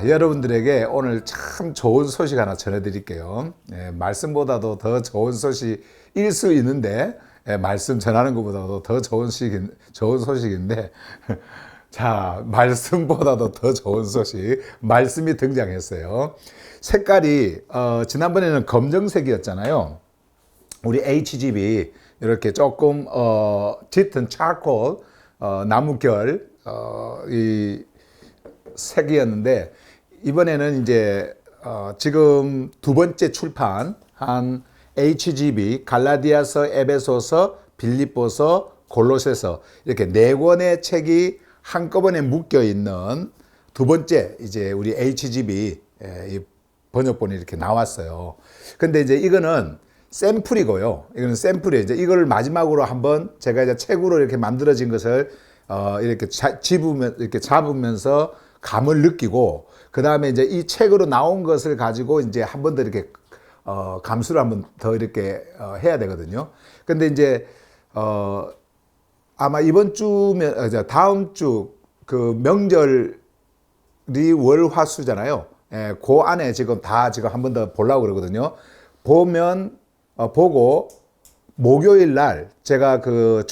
여러분들에게 오늘 참 좋은 소식 하나 전해드릴게요. 말씀보다도 더 좋은 소식일 수 있는데, 말씀 전하는 것보다도 더 좋은 소식인데, 자, 말씀보다도 더 좋은 소식, 말씀이 등장했어요. 색깔이, 지난번에는 검정색이었잖아요. 우리 HGB, 이렇게 조금, 짙은 차콜, 나무결, 이 색이었는데, 이번에는 이제, 지금 두 번째 출판한 HGB, 갈라디아서, 에베소서, 빌립보서, 골로새서, 이렇게 네 권의 책이 한꺼번에 묶여 있는 두 번째 이제 우리 HGB 이 번역본이 이렇게 나왔어요. 근데 이제 이거는 샘플이고요. 이거는 샘플이에요. 이제 이걸 마지막으로 한번 제가 이제 책으로 이렇게 만들어진 것을 이렇게 잡으면서 감을 느끼고, 그 다음에 이제 이 책으로 나온 것을 가지고 이제 한 번 더 이렇게 감수를 한번 더 이렇게 해야 되거든요. 근데 이제 아마 이번 주면 다음 주 그 명절이 월화수잖아요. 그 안에 지금 다 지금 한 번 더 보려고 그러거든요. 보면 보고 목요일 날 제가 그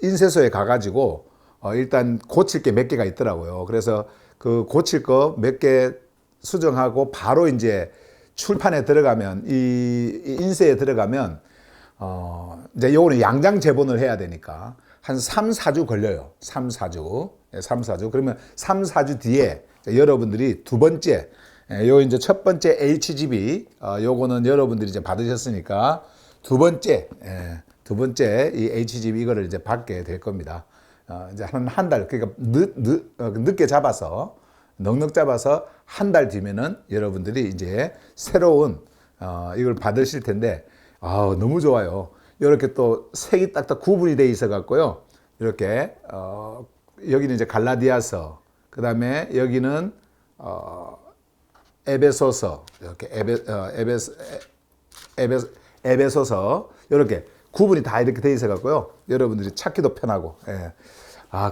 인쇄소에 가가지고 일단 고칠 게 몇 개가 있더라고요. 그래서 그 고칠 거 몇 개 수정하고 바로 이제 출판에 들어가면 이 인쇄에 들어가면 이제 요거는 양장 제본을 해야 되니까 한 3, 4주 걸려요. 3, 4주. 3, 4주. 그러면 3, 4주 뒤에 여러분들이 두 번째, 요 이제 첫 번째 HGB, 요거는 여러분들이 이제 받으셨으니까 두 번째 이 HGB 이거를 이제 받게 될 겁니다. 이제 한 달, 그러니까 늦게 잡아서, 넉넉 잡아서 한 달 뒤면은 여러분들이 이제 새로운, 이걸 받으실 텐데, 너무 좋아요. 이렇게 또 색이 딱딱 구분이 돼 있어 갖고요. 이렇게, 여기는 이제 갈라디아서, 그 다음에 여기는, 에베소서, 이렇게 에베소서, 이렇게 구분이 다 이렇게 돼 있어 갖고요. 여러분들이 찾기도 편하고, 예.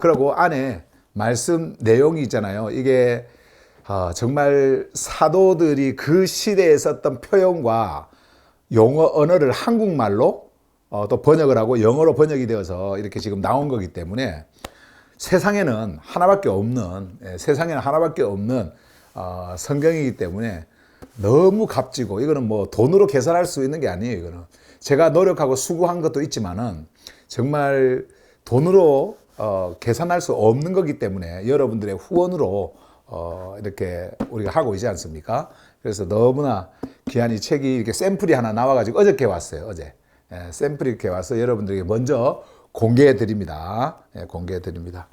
그리고 안에 말씀 내용이 있잖아요. 이게, 정말 사도들이 그 시대에 썼던 표현과 용어, 언어를 한국말로 또 번역을 하고 영어로 번역이 되어서 이렇게 지금 나온 거기 때문에 세상에는 하나밖에 없는 성경이기 때문에 너무 값지고, 이거는 뭐 돈으로 계산할 수 있는 게 아니에요. 이거는 제가 노력하고 수고한 것도 있지만은 정말 돈으로 계산할 수 없는 거기 때문에 여러분들의 후원으로 이렇게 우리가 하고 있지 않습니까? 그래서 너무나 귀한 이 책이 이렇게 샘플이 하나 나와가지고 어저께 왔어요. 어제 샘플이 이렇게 와서 여러분들에게 먼저 공개해 드립니다. 공개해 드립니다.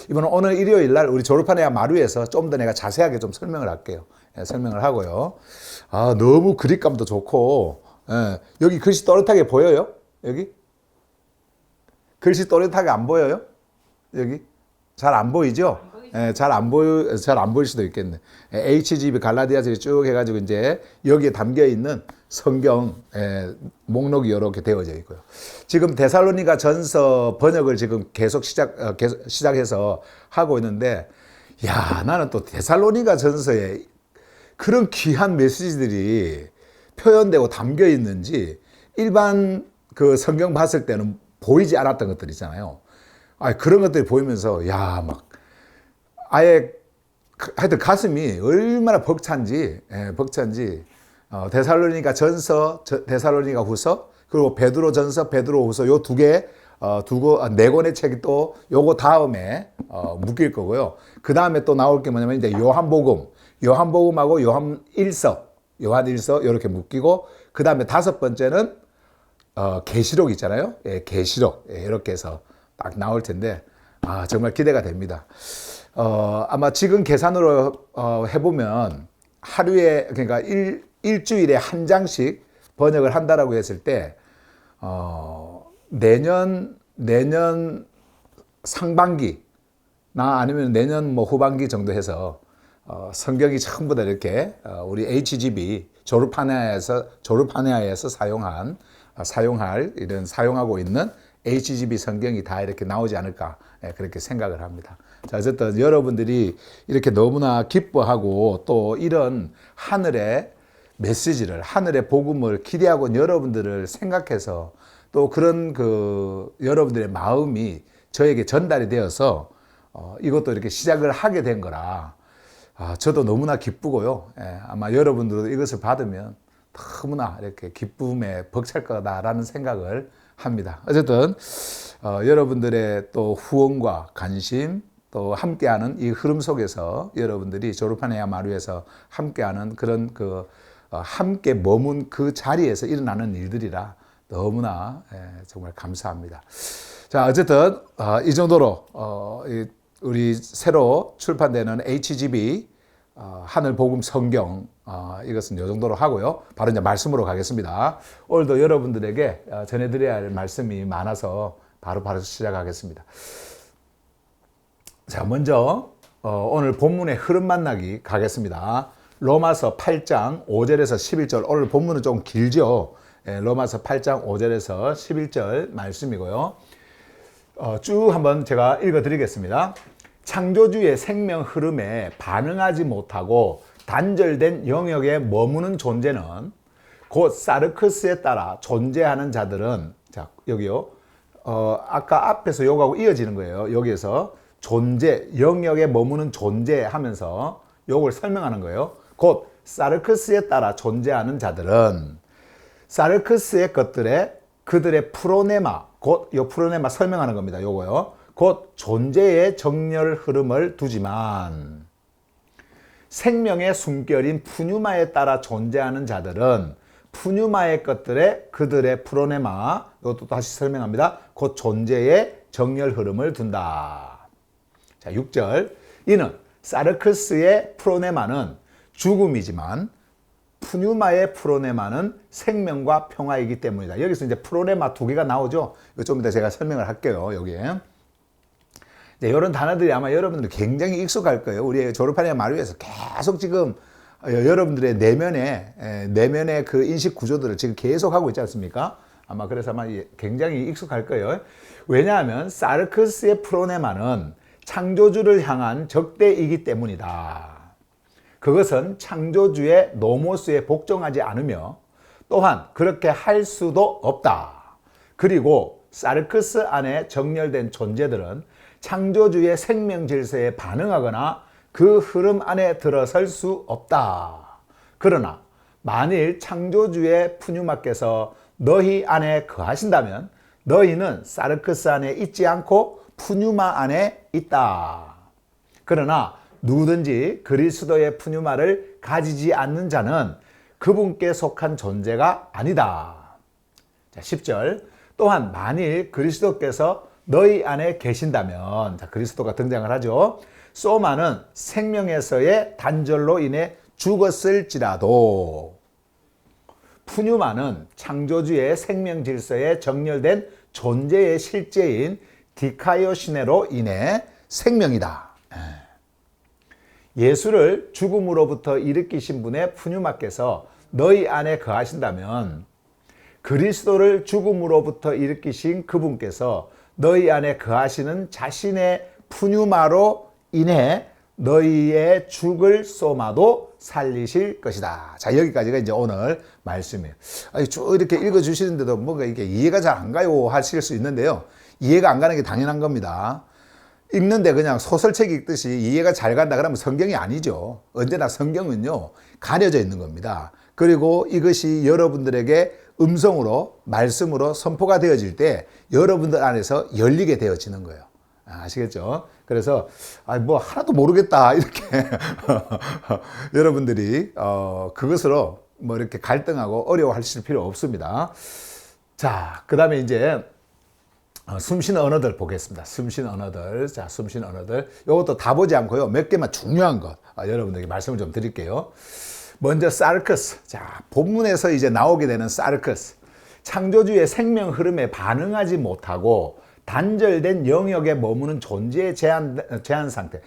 이번은 오늘 일요일 날 우리 졸업한 애 마루에서 좀 더 내가 자세하게 좀 설명을 할게요. 설명을 하고요. 너무 그립감도 좋고, 여기 글씨 또렷하게 보여요? 여기? 글씨 또렷하게 안 보여요? 여기? 잘 안 보이죠? 잘 안 보일 수도 있겠네. HGB 갈라디아서 쭉 해가지고 이제 여기에 담겨 있는 성경 목록이 이렇게 되어져 있고요. 지금 데살로니가 전서 번역을 지금 계속 시작해서 하고 있는데, 나는 또 데살로니가 전서에 그런 귀한 메시지들이 표현되고 담겨 있는지 일반 그 성경 봤을 때는 보이지 않았던 것들 있잖아요. 그런 것들이 보이면서 막 아예 하여튼 가슴이 얼마나 벅찬지 데살로니가 전서, 데살로니가 후서, 그리고 베드로 전서, 베드로 후서 요 네 권의 책이 또 요거 다음에 묶일 거고요. 그 다음에 또 나올 게 뭐냐면 이제 요한복음하고 요한일서 이렇게 묶이고, 그 다음에 다섯 번째는 계시록 있잖아요. 계시록 이렇게 해서 딱 나올 텐데 정말 기대가 됩니다. 아마 지금 계산으로 해보면 하루에, 그러니까 일주일에 한 장씩 번역을 한다라고 했을 때 내년 상반기나 아니면 내년 뭐 후반기 정도 해서 성경이 전부 다 이렇게 우리 HGB 졸업하냐에서 사용할 이런 사용하고 있는 HGB 성경이 다 이렇게 나오지 않을까 그렇게 생각을 합니다. 자, 어쨌든 여러분들이 이렇게 너무나 기뻐하고 또 이런 하늘의 메시지를, 하늘의 복음을 기대하고 있는 여러분들을 생각해서 또 그런 여러분들의 마음이 저에게 전달이 되어서 이것도 이렇게 시작을 하게 된 거라 저도 너무나 기쁘고요. 아마 여러분들도 이것을 받으면 너무나 이렇게 기쁨에 벅찰 거다라는 생각을 합니다. 어쨌든 여러분들의 또 후원과 관심 또 함께하는 이 흐름 속에서 여러분들이 졸업한 해야 마루에서 함께하는 그런 함께 머문 그 자리에서 일어나는 일들이라 너무나 정말 감사합니다. 자, 어쨌든 이 정도로 우리 새로 출판되는 HGB 하늘 복음 성경 이것은 이 정도로 하고요. 바로 이제 말씀으로 가겠습니다. 오늘도 여러분들에게 전해드려야 할 말씀이 많아서 바로 시작하겠습니다. 자, 먼저 오늘 본문의 흐름 만나기 가겠습니다. 로마서 8장 5절에서 11절. 오늘 본문은 좀 길죠. 로마서 8장 5절에서 11절 말씀이고요. 쭉 한번 제가 읽어드리겠습니다. 창조주의 생명 흐름에 반응하지 못하고 단절된 영역에 머무는 존재는 곧 사르크스에 따라 존재하는 자들은, 자, 여기요. 아까 앞에서 요거하고 이어지는 거예요. 여기에서 존재, 영역에 머무는 존재 하면서 요걸 설명하는 거예요. 곧 사르크스에 따라 존재하는 자들은 사르크스의 것들에 그들의 프로네마, 곧 요 프로네마 설명하는 겁니다. 요거요. 곧 존재의 정렬 흐름을 두지만 생명의 숨결인 푸뉴마에 따라 존재하는 자들은 푸뉴마의 것들에 그들의 프로네마, 이것도 다시 설명합니다. 곧 존재의 정렬 흐름을 둔다. 자, 6절. 이는 사르크스의 프로네마는 죽음이지만 푸뉴마의 프로네마는 생명과 평화이기 때문이다. 여기서 이제 프로네마 두 개가 나오죠. 이거 좀 이따 제가 설명을 할게요. 여기에. 네, 이런 단어들이 아마 여러분들 굉장히 익숙할 거예요. 우리 졸업하는 마루에서 계속 지금 여러분들의 내면의 그 인식 구조들을 지금 계속 하고 있지 않습니까? 그래서 굉장히 익숙할 거예요. 왜냐하면 사르크스의 프로네마는 창조주를 향한 적대이기 때문이다. 그것은 창조주의 노모스에 복종하지 않으며 또한 그렇게 할 수도 없다. 그리고 사르크스 안에 정렬된 존재들은 창조주의 생명 질서에 반응하거나 그 흐름 안에 들어설 수 없다. 그러나 만일 창조주의 푸뉴마께서 너희 안에 거하신다면 너희는 사르크스 안에 있지 않고 푸뉴마 안에 있다. 그러나 누구든지 그리스도의 푸뉴마를 가지지 않는 자는 그분께 속한 존재가 아니다. 자, 10절. 또한 만일 그리스도께서 너희 안에 계신다면, 자, 그리스도가 등장을 하죠. 소마는 생명에서의 단절로 인해 죽었을지라도 푸뉴마는 창조주의 생명 질서에 정렬된 존재의 실제인 디카이오시네로 인해 생명이다. 예수를 죽음으로부터 일으키신 분의 푸뉴마께서 너희 안에 거하신다면 그리스도를 죽음으로부터 일으키신 그분께서 너희 안에 거하시는 자신의 푸뉴마로 인해 너희의 죽을 소마도 살리실 것이다. 자, 여기까지가 이제 오늘 말씀이에요. 쭉 이렇게 읽어주시는데도 뭔가 이게 이해가 잘 안 가요 하실 수 있는데요. 이해가 안 가는 게 당연한 겁니다. 읽는데 그냥 소설책 읽듯이 이해가 잘 간다 그러면 성경이 아니죠. 언제나 성경은요, 가려져 있는 겁니다. 그리고 이것이 여러분들에게 음성으로, 말씀으로 선포가 되어질 때 여러분들 안에서 열리게 되어지는 거예요. 아시겠죠? 그래서 하나도 모르겠다 이렇게 여러분들이 그것으로 이렇게 갈등하고 어려워하실 필요 없습니다. 자, 그 다음에 이제 숨쉬는 언어들 보겠습니다. 숨쉬는 언어들. 자, 숨쉬는 언어들. 이것도 다 보지 않고요. 몇 개만 중요한 것 여러분들에게 말씀을 좀 드릴게요. 먼저 사르크스. 자, 본문에서 이제 나오게 되는 사르크스. 창조주의 생명 흐름에 반응하지 못하고 단절된 영역에 머무는 존재의 제한 상태.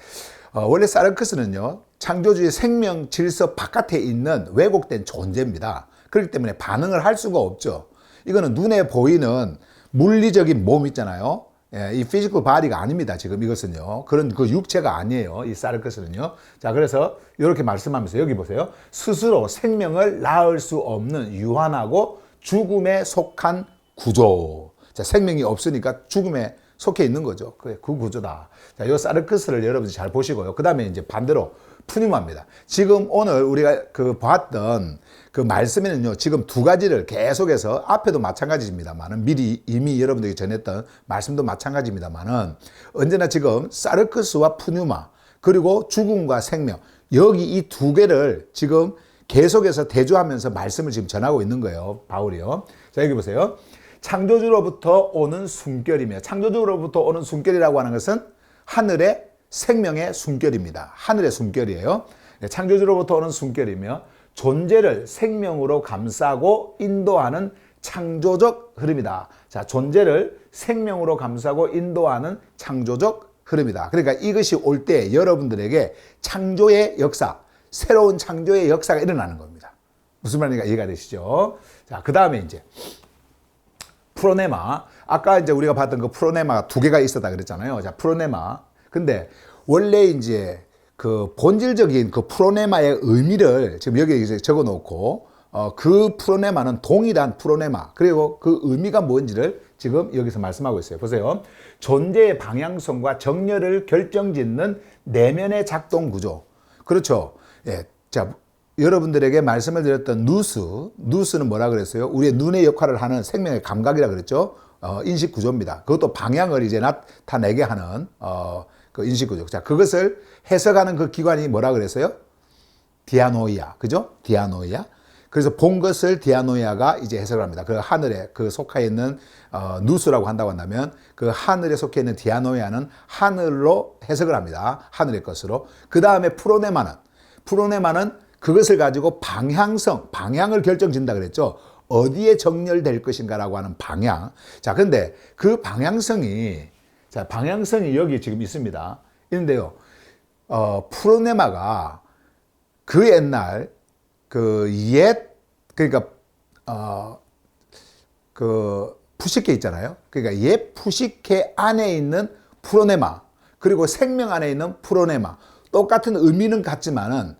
원래 사르크스는요, 창조주의 생명 질서 바깥에 있는 왜곡된 존재입니다. 그렇기 때문에 반응을 할 수가 없죠. 이거는 눈에 보이는 물리적인 몸 있잖아요. 예, 이 피지컬 바디가 아닙니다. 지금 이것은요. 그런 그 육체가 아니에요. 이 사르크스는요. 자, 그래서 이렇게 말씀하면서 여기 보세요. 스스로 생명을 낳을 수 없는 유한하고 죽음에 속한 구조. 자, 생명이 없으니까 죽음에 속해 있는 거죠. 그 구조다. 자, 이 사르크스를 여러분들 잘 보시고요. 그 다음에 이제 반대로 푸뉴마입니다. 지금 오늘 우리가 그 봤던 그 말씀에는요, 지금 두 가지를 계속해서 앞에도 마찬가지입니다만은 미리 이미 여러분들이 전했던 말씀도 마찬가지입니다만은 언제나 지금 사르크스와 푸뉴마 그리고 죽음과 생명 여기 이 두 개를 지금 계속해서 대조하면서 말씀을 지금 전하고 있는 거예요. 바울이요. 자, 여기 보세요. 창조주로부터 오는 숨결이며 창조주로부터 오는 숨결이라고 하는 것은 하늘의 생명의 숨결입니다. 하늘의 숨결이에요. 창조주로부터 오는 숨결이며 존재를 생명으로 감싸고 인도하는 창조적 흐름이다. 자, 존재를 생명으로 감싸고 인도하는 창조적 흐름이다. 그러니까 이것이 올 때 여러분들에게 창조의 역사, 새로운 창조의 역사가 일어나는 겁니다. 무슨 말인가 이해가 되시죠? 자, 그 다음에 이제 프로네마. 아까 이제 우리가 봤던 그 프로네마가 두 개가 있었다 그랬잖아요. 자, 프로네마. 근데 원래 이제 그 본질적인 그 프로네마의 의미를 지금 여기 이제 적어 놓고 그 프로네마는 동일한 프로네마 그리고 그 의미가 뭔지를 지금 여기서 말씀하고 있어요. 보세요. 존재의 방향성과 정렬을 결정짓는 내면의 작동 구조. 그렇죠. 예. 자, 여러분들에게 말씀을 드렸던 누스는 뭐라 그랬어요? 우리의 눈의 역할을 하는 생명의 감각이라 그랬죠. 인식 구조입니다. 그것도 방향을 이제 나타내게 하는 그 인식 구조. 자, 그것을 해석하는 그 기관이 뭐라 그랬어요? 디아노이아. 그죠? 디아노이아. 그래서 본 것을 디아노이아가 이제 해석을 합니다. 그 하늘에 그 속해 있는 누스라고 한다고 한다면 그 하늘에 속해 있는 디아노이아는 하늘로 해석을 합니다. 하늘의 것으로. 그 다음에 프로네마는 그것을 가지고 방향을 결정짓는다 그랬죠. 어디에 정렬될 것인가라고 하는 방향. 자, 근데 그 방향성이 여기 지금 있습니다. 있는데요. 프로네마가 그 옛날 그러니까 그 푸시케 있잖아요. 그러니까 옛 푸시케 안에 있는 프로네마 그리고 생명 안에 있는 프로네마 똑같은 의미는 같지만은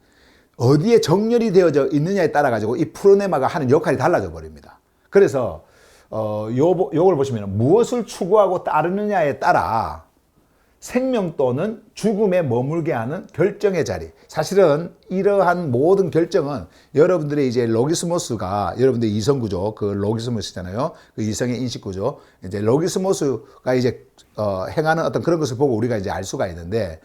어디에 정렬이 되어져 있느냐에 따라 가지고 이 프로네마가 하는 역할이 달라져 버립니다. 그래서 요걸 보시면 무엇을 추구하고 따르느냐에 따라 생명 또는 죽음에 머물게 하는 결정의 자리. 사실은 이러한 모든 결정은 여러분들의 이제 로기스모스가 여러분들 이성 구조, 그 로기스모스잖아요. 그 이성의 인식 구조. 이제 로기스모스가 이제 행하는 어떤 그런 것을 보고 우리가 이제 알 수가 있는데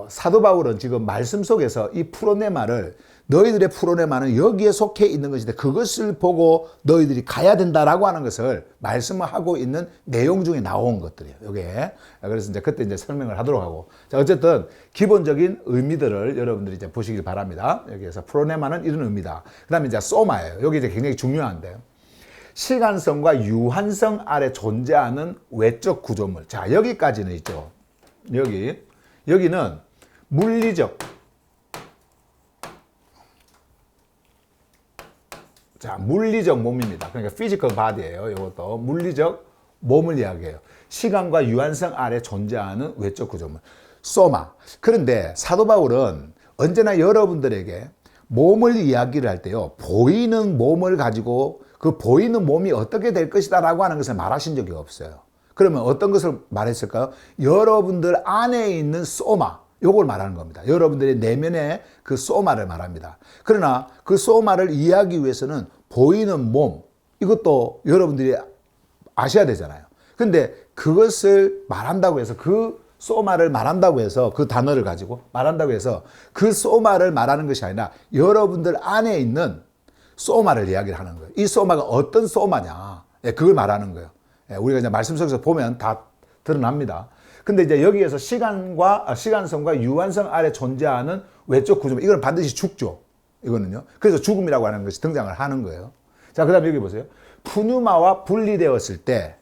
사도 바울은 지금 말씀 속에서 이 프로네마를 너희들의 프로네마는 여기에 속해 있는 것인데 그것을 보고 너희들이 가야 된다라고 하는 것을 말씀을 하고 있는 내용 중에 나온 것들이에요. 이게 그래서 이제 그때 이제 설명을 하도록 하고 자 어쨌든 기본적인 의미들을 여러분들이 이제 보시길 바랍니다. 여기에서 프로네마는 이런 의미다. 그다음에 이제 소마예요. 여기 이제 굉장히 중요한데요. 시간성과 유한성 아래 존재하는 외적 구조물. 자 여기까지는 있죠. 여기는 물리적. 자, 물리적 몸입니다. 그러니까 physical body예요. 이것도 물리적 몸을 이야기해요. 시간과 유한성 아래 존재하는 외적 구조물. 소마. 그런데 사도 바울은 언제나 여러분들에게 몸을 이야기를 할 때요. 보이는 몸을 가지고 그 보이는 몸이 어떻게 될 것이다 라고 하는 것을 말하신 적이 없어요. 그러면 어떤 것을 말했을까요? 여러분들 안에 있는 소마. 요걸 말하는 겁니다. 여러분들의 내면의 그 소마를 말합니다. 그러나 그 소마를 이해하기 위해서는 보이는 몸, 이것도 여러분들이 아셔야 되잖아요. 근데 그것을 말한다고 해서 그 소마를 말한다고 해서 그 단어를 가지고 말한다고 해서 그 소마를 말하는 것이 아니라 여러분들 안에 있는 소마를 이야기를 하는 거예요. 이 소마가 어떤 소마냐. 그걸 말하는 거예요. 우리가 이제 말씀 속에서 보면 다 드러납니다. 근데 이제 여기에서 시간성과 유한성 아래 존재하는 외적 구조물, 이건 반드시 죽죠. 이거는요. 그래서 죽음이라고 하는 것이 등장을 하는 거예요. 자, 그 다음에 여기 보세요. 푸뉴마와 분리되었을 때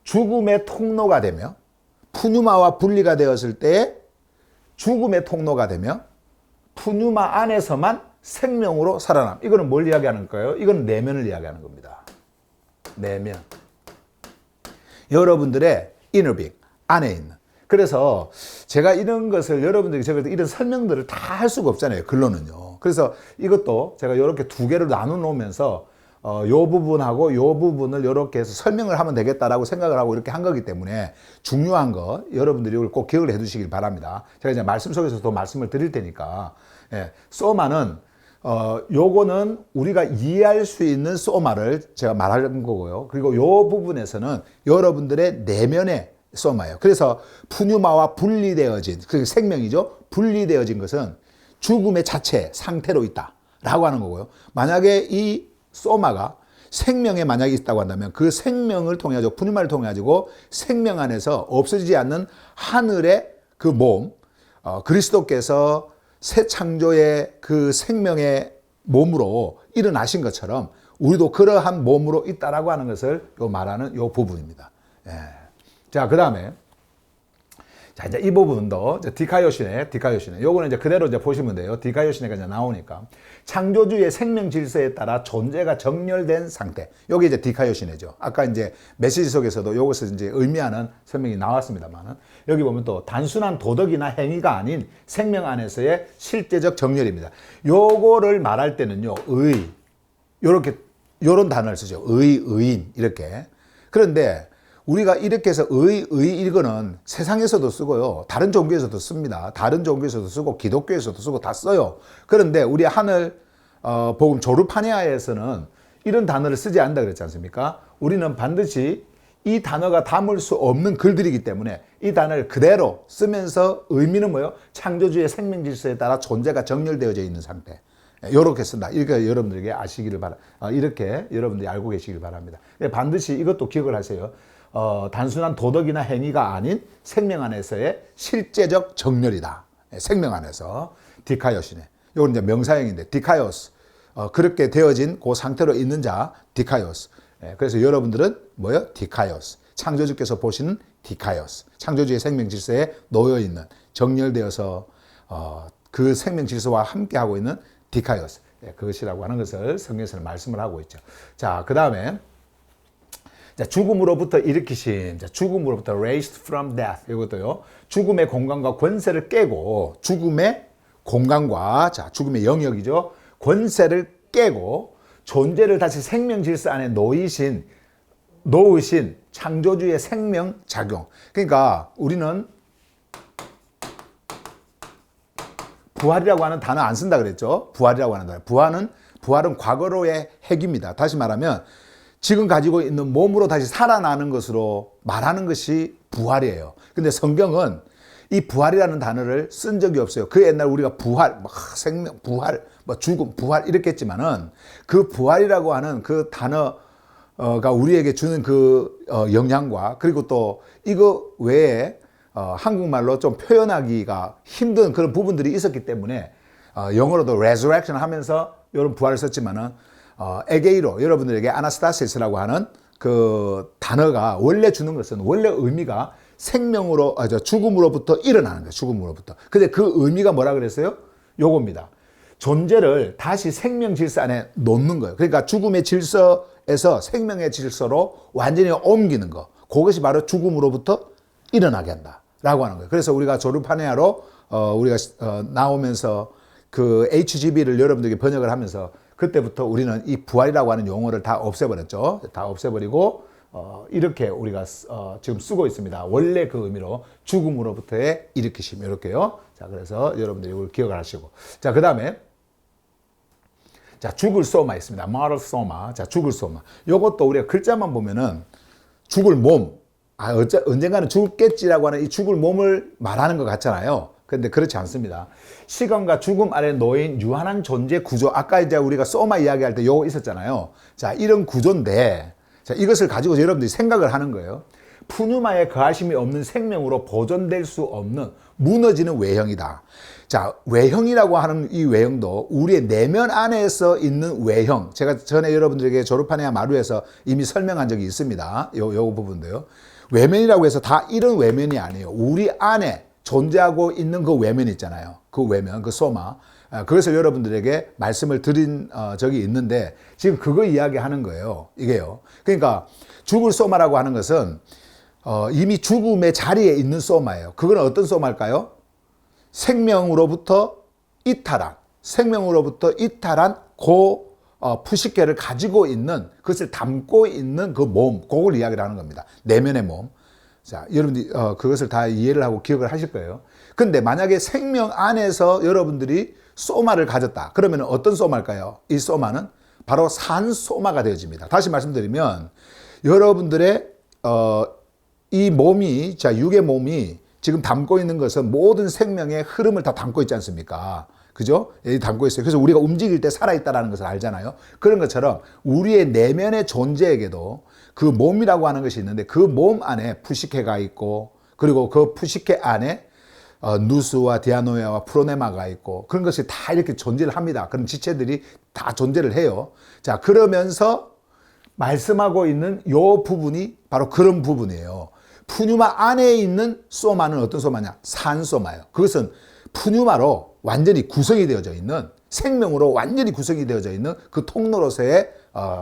죽음의 통로가 되며, 푸뉴마와 분리가 되었을 때 죽음의 통로가 되며, 푸뉴마 안에서만 생명으로 살아남. 이거는 뭘 이야기하는 거예요? 이건 내면을 이야기하는 겁니다. 내면. 여러분들의 inner being, 안에 있는. 그래서 제가 이런 것을 여러분들이 제가 이런 설명들을 다 할 수가 없잖아요. 글로는요. 그래서 이것도 제가 이렇게 두 개로 나눠 놓으면서 요 부분하고 요 부분을 이렇게 해서 설명을 하면 되겠다라고 생각을 하고 이렇게 한 거기 때문에 중요한 거 여러분들이 이걸 꼭 기억을 해 두시길 바랍니다. 제가 이제 말씀 속에서 더 말씀을 드릴 테니까. 예, 소마는 요거는 우리가 이해할 수 있는 소마를 제가 말하는 거고요. 그리고 요 부분에서는 여러분들의 내면의 소마예요. 그래서 푸뉴마와 분리되어진, 그 생명이죠. 분리되어진 것은 죽음의 자체 상태로 있다라고 하는 거고요. 만약에 이 소마가 생명에 만약에 있다고 한다면 그 생명을 통해 가지고 푸뉴마를 통해 가지고 생명 안에서 없어지지 않는 하늘의 그 몸, 그리스도께서 새 창조의 그 생명의 몸으로 일어나신 것처럼 우리도 그러한 몸으로 있다라고 하는 것을 말하는 요 부분입니다. 예. 자, 그 다음에 자, 이제 이 부분도 디카요시네. 요거는 이제 그대로 이제 보시면 돼요. 디카요시네가 이제 나오니까. 창조주의 생명 질서에 따라 존재가 정렬된 상태. 요게 이제 디카요시네죠. 아까 이제 메시지 속에서도 요것을 이제 의미하는 설명이 나왔습니다만은 여기 보면 또 단순한 도덕이나 행위가 아닌 생명 안에서의 실제적 정렬입니다. 요거를 말할 때는요, 요런 단어를 쓰죠. 의인, 이렇게. 그런데 우리가 이렇게 해서 이거는 세상에서도 쓰고요. 다른 종교에서도 씁니다. 다른 종교에서도 쓰고 기독교에서도 쓰고 다 써요. 그런데 우리 하늘 복음 조르파니아에서는 이런 단어를 쓰지 않는다 그랬지 않습니까? 우리는 반드시 이 단어가 담을 수 없는 글들이기 때문에 이 단어를 그대로 쓰면서 의미는 뭐예요? 창조주의 생명 질서에 따라 존재가 정렬되어져 있는 상태. 이렇게 쓴다. 이렇게 여러분들에게 아시기를 이렇게 여러분들이 알고 계시길 바랍니다. 반드시 이것도 기억을 하세요. 단순한 도덕이나 행위가 아닌 생명 안에서의 실제적 정렬이다. 생명 안에서. 디카요시네. 이건 이제 명사형인데, 디카요스. 그렇게 되어진 그 상태로 있는 자, 디카요스. 그래서 여러분들은 뭐예요? 디카요스. 창조주께서 보시는 디카요스. 창조주의 생명 질서에 놓여 있는, 정렬되어서 그 생명 질서와 함께하고 있는 디카요스. 그것이라고 하는 것을 성경에서는 말씀을 하고 있죠. 자, 그 다음에 죽음으로부터 일으키신, 죽음으로부터 raised from death. 이것도요. 죽음의 공간과 권세를 깨고, 죽음의 공간과, 죽음의 영역이죠. 권세를 깨고, 존재를 다시 생명 질서 안에 놓으신 창조주의 생명 작용. 그러니까 우리는 부활이라고 하는 단어 안 쓴다 그랬죠. 부활이라고 하는 단어. 부활은 과거로의 핵입니다. 다시 말하면, 지금 가지고 있는 몸으로 다시 살아나는 것으로 말하는 것이 부활이에요. 근데 성경은 이 부활이라는 단어를 쓴 적이 없어요. 그 옛날 우리가 부활, 생명, 부활, 죽음, 부활 이렇게 했지만은 그 부활이라고 하는 그 단어가 우리에게 주는 그 영향과 그리고 또 이거 외에 한국말로 좀 표현하기가 힘든 그런 부분들이 있었기 때문에 영어로도 resurrection 하면서 이런 부활을 썼지만은 에게이로 여러분들에게 아나스타시스라고 하는 그 단어가 원래 주는 것은 원래 의미가 죽음으로부터 일어나는 거예요. 죽음으로부터. 근데 그 의미가 뭐라 그랬어요? 요겁니다. 존재를 다시 생명 질서 안에 놓는 거예요. 그러니까 죽음의 질서에서 생명의 질서로 완전히 옮기는 거. 그것이 바로 죽음으로부터 일어나게 한다라고 하는 거예요. 그래서 우리가 조르파네아로 우리가 나오면서 그 HGB를 여러분들에게 번역을 하면서 그때부터 우리는 이 부활이라고 하는 용어를 다 없애버렸죠. 다 없애버리고 이렇게 우리가 지금 쓰고 있습니다. 원래 그 의미로 죽음으로부터의 일으키심 이렇게요. 자, 그래서 여러분들이 이걸 기억을 하시고, 자, 그 다음에 죽을 소마 있습니다. 마를 소마. 자, 죽을 소마. 요것도 우리가 글자만 보면은 죽을 몸. 언젠가는 죽겠지라고 하는 이 죽을 몸을 말하는 것 같잖아요. 근데 그렇지 않습니다. 시간과 죽음 아래 놓인 유한한 존재 구조. 아까 이제 우리가 소마 이야기할 때 요거 있었잖아요. 자, 이런 구조인데, 자, 이것을 가지고 여러분들이 생각을 하는 거예요. 푸뉴마의 거하심이 없는 생명으로 보존될 수 없는 무너지는 외형이다. 자, 외형이라고 하는 이 외형도 우리의 내면 안에서 있는 외형. 제가 전에 여러분들에게 조르파네아 마루에서 이미 설명한 적이 있습니다. 요 부분도요. 외면이라고 해서 다 이런 외면이 아니에요. 우리 안에 존재하고 있는 그 외면 있잖아요. 그 외면, 그 소마. 그래서 여러분들에게 말씀을 드린 적이 있는데 지금 그거 이야기하는 거예요. 이게요. 그러니까 죽을 소마라고 하는 것은 이미 죽음의 자리에 있는 소마예요. 그건 어떤 소마일까요? 생명으로부터 이탈한 푸시케를 가지고 있는, 그것을 담고 있는 그 몸, 그걸 이야기를 하는 겁니다. 내면의 몸. 자, 여러분들이 그것을 다 이해를 하고 기억을 하실 거예요. 근데 만약에 생명 안에서 여러분들이 소마를 가졌다. 그러면 어떤 소마일까요? 이 소마는 바로 산소마가 되어집니다. 다시 말씀드리면 여러분들의 이 몸이, 자, 육의 몸이 지금 담고 있는 것은 모든 생명의 흐름을 다 담고 있지 않습니까? 그죠? 여기 담고 있어요. 그래서 우리가 움직일 때 살아있다는 것을 알잖아요. 그런 것처럼 우리의 내면의 존재에게도 그 몸이라고 하는 것이 있는데 그 몸 안에 푸시케가 있고, 그리고 그 푸시케 안에 누스와 디아노야와 프로네마가 있고, 그런 것이 다 이렇게 존재를 합니다. 그런 지체들이 다 존재를 해요. 자, 그러면서 말씀하고 있는 요 부분이 바로 그런 부분이에요. 푸뉴마 안에 있는 소마는 어떤 소마냐? 산소마예요. 그것은 푸뉴마로 완전히 구성이 되어져 있는, 생명으로 완전히 구성이 되어져 있는 그 통로로서의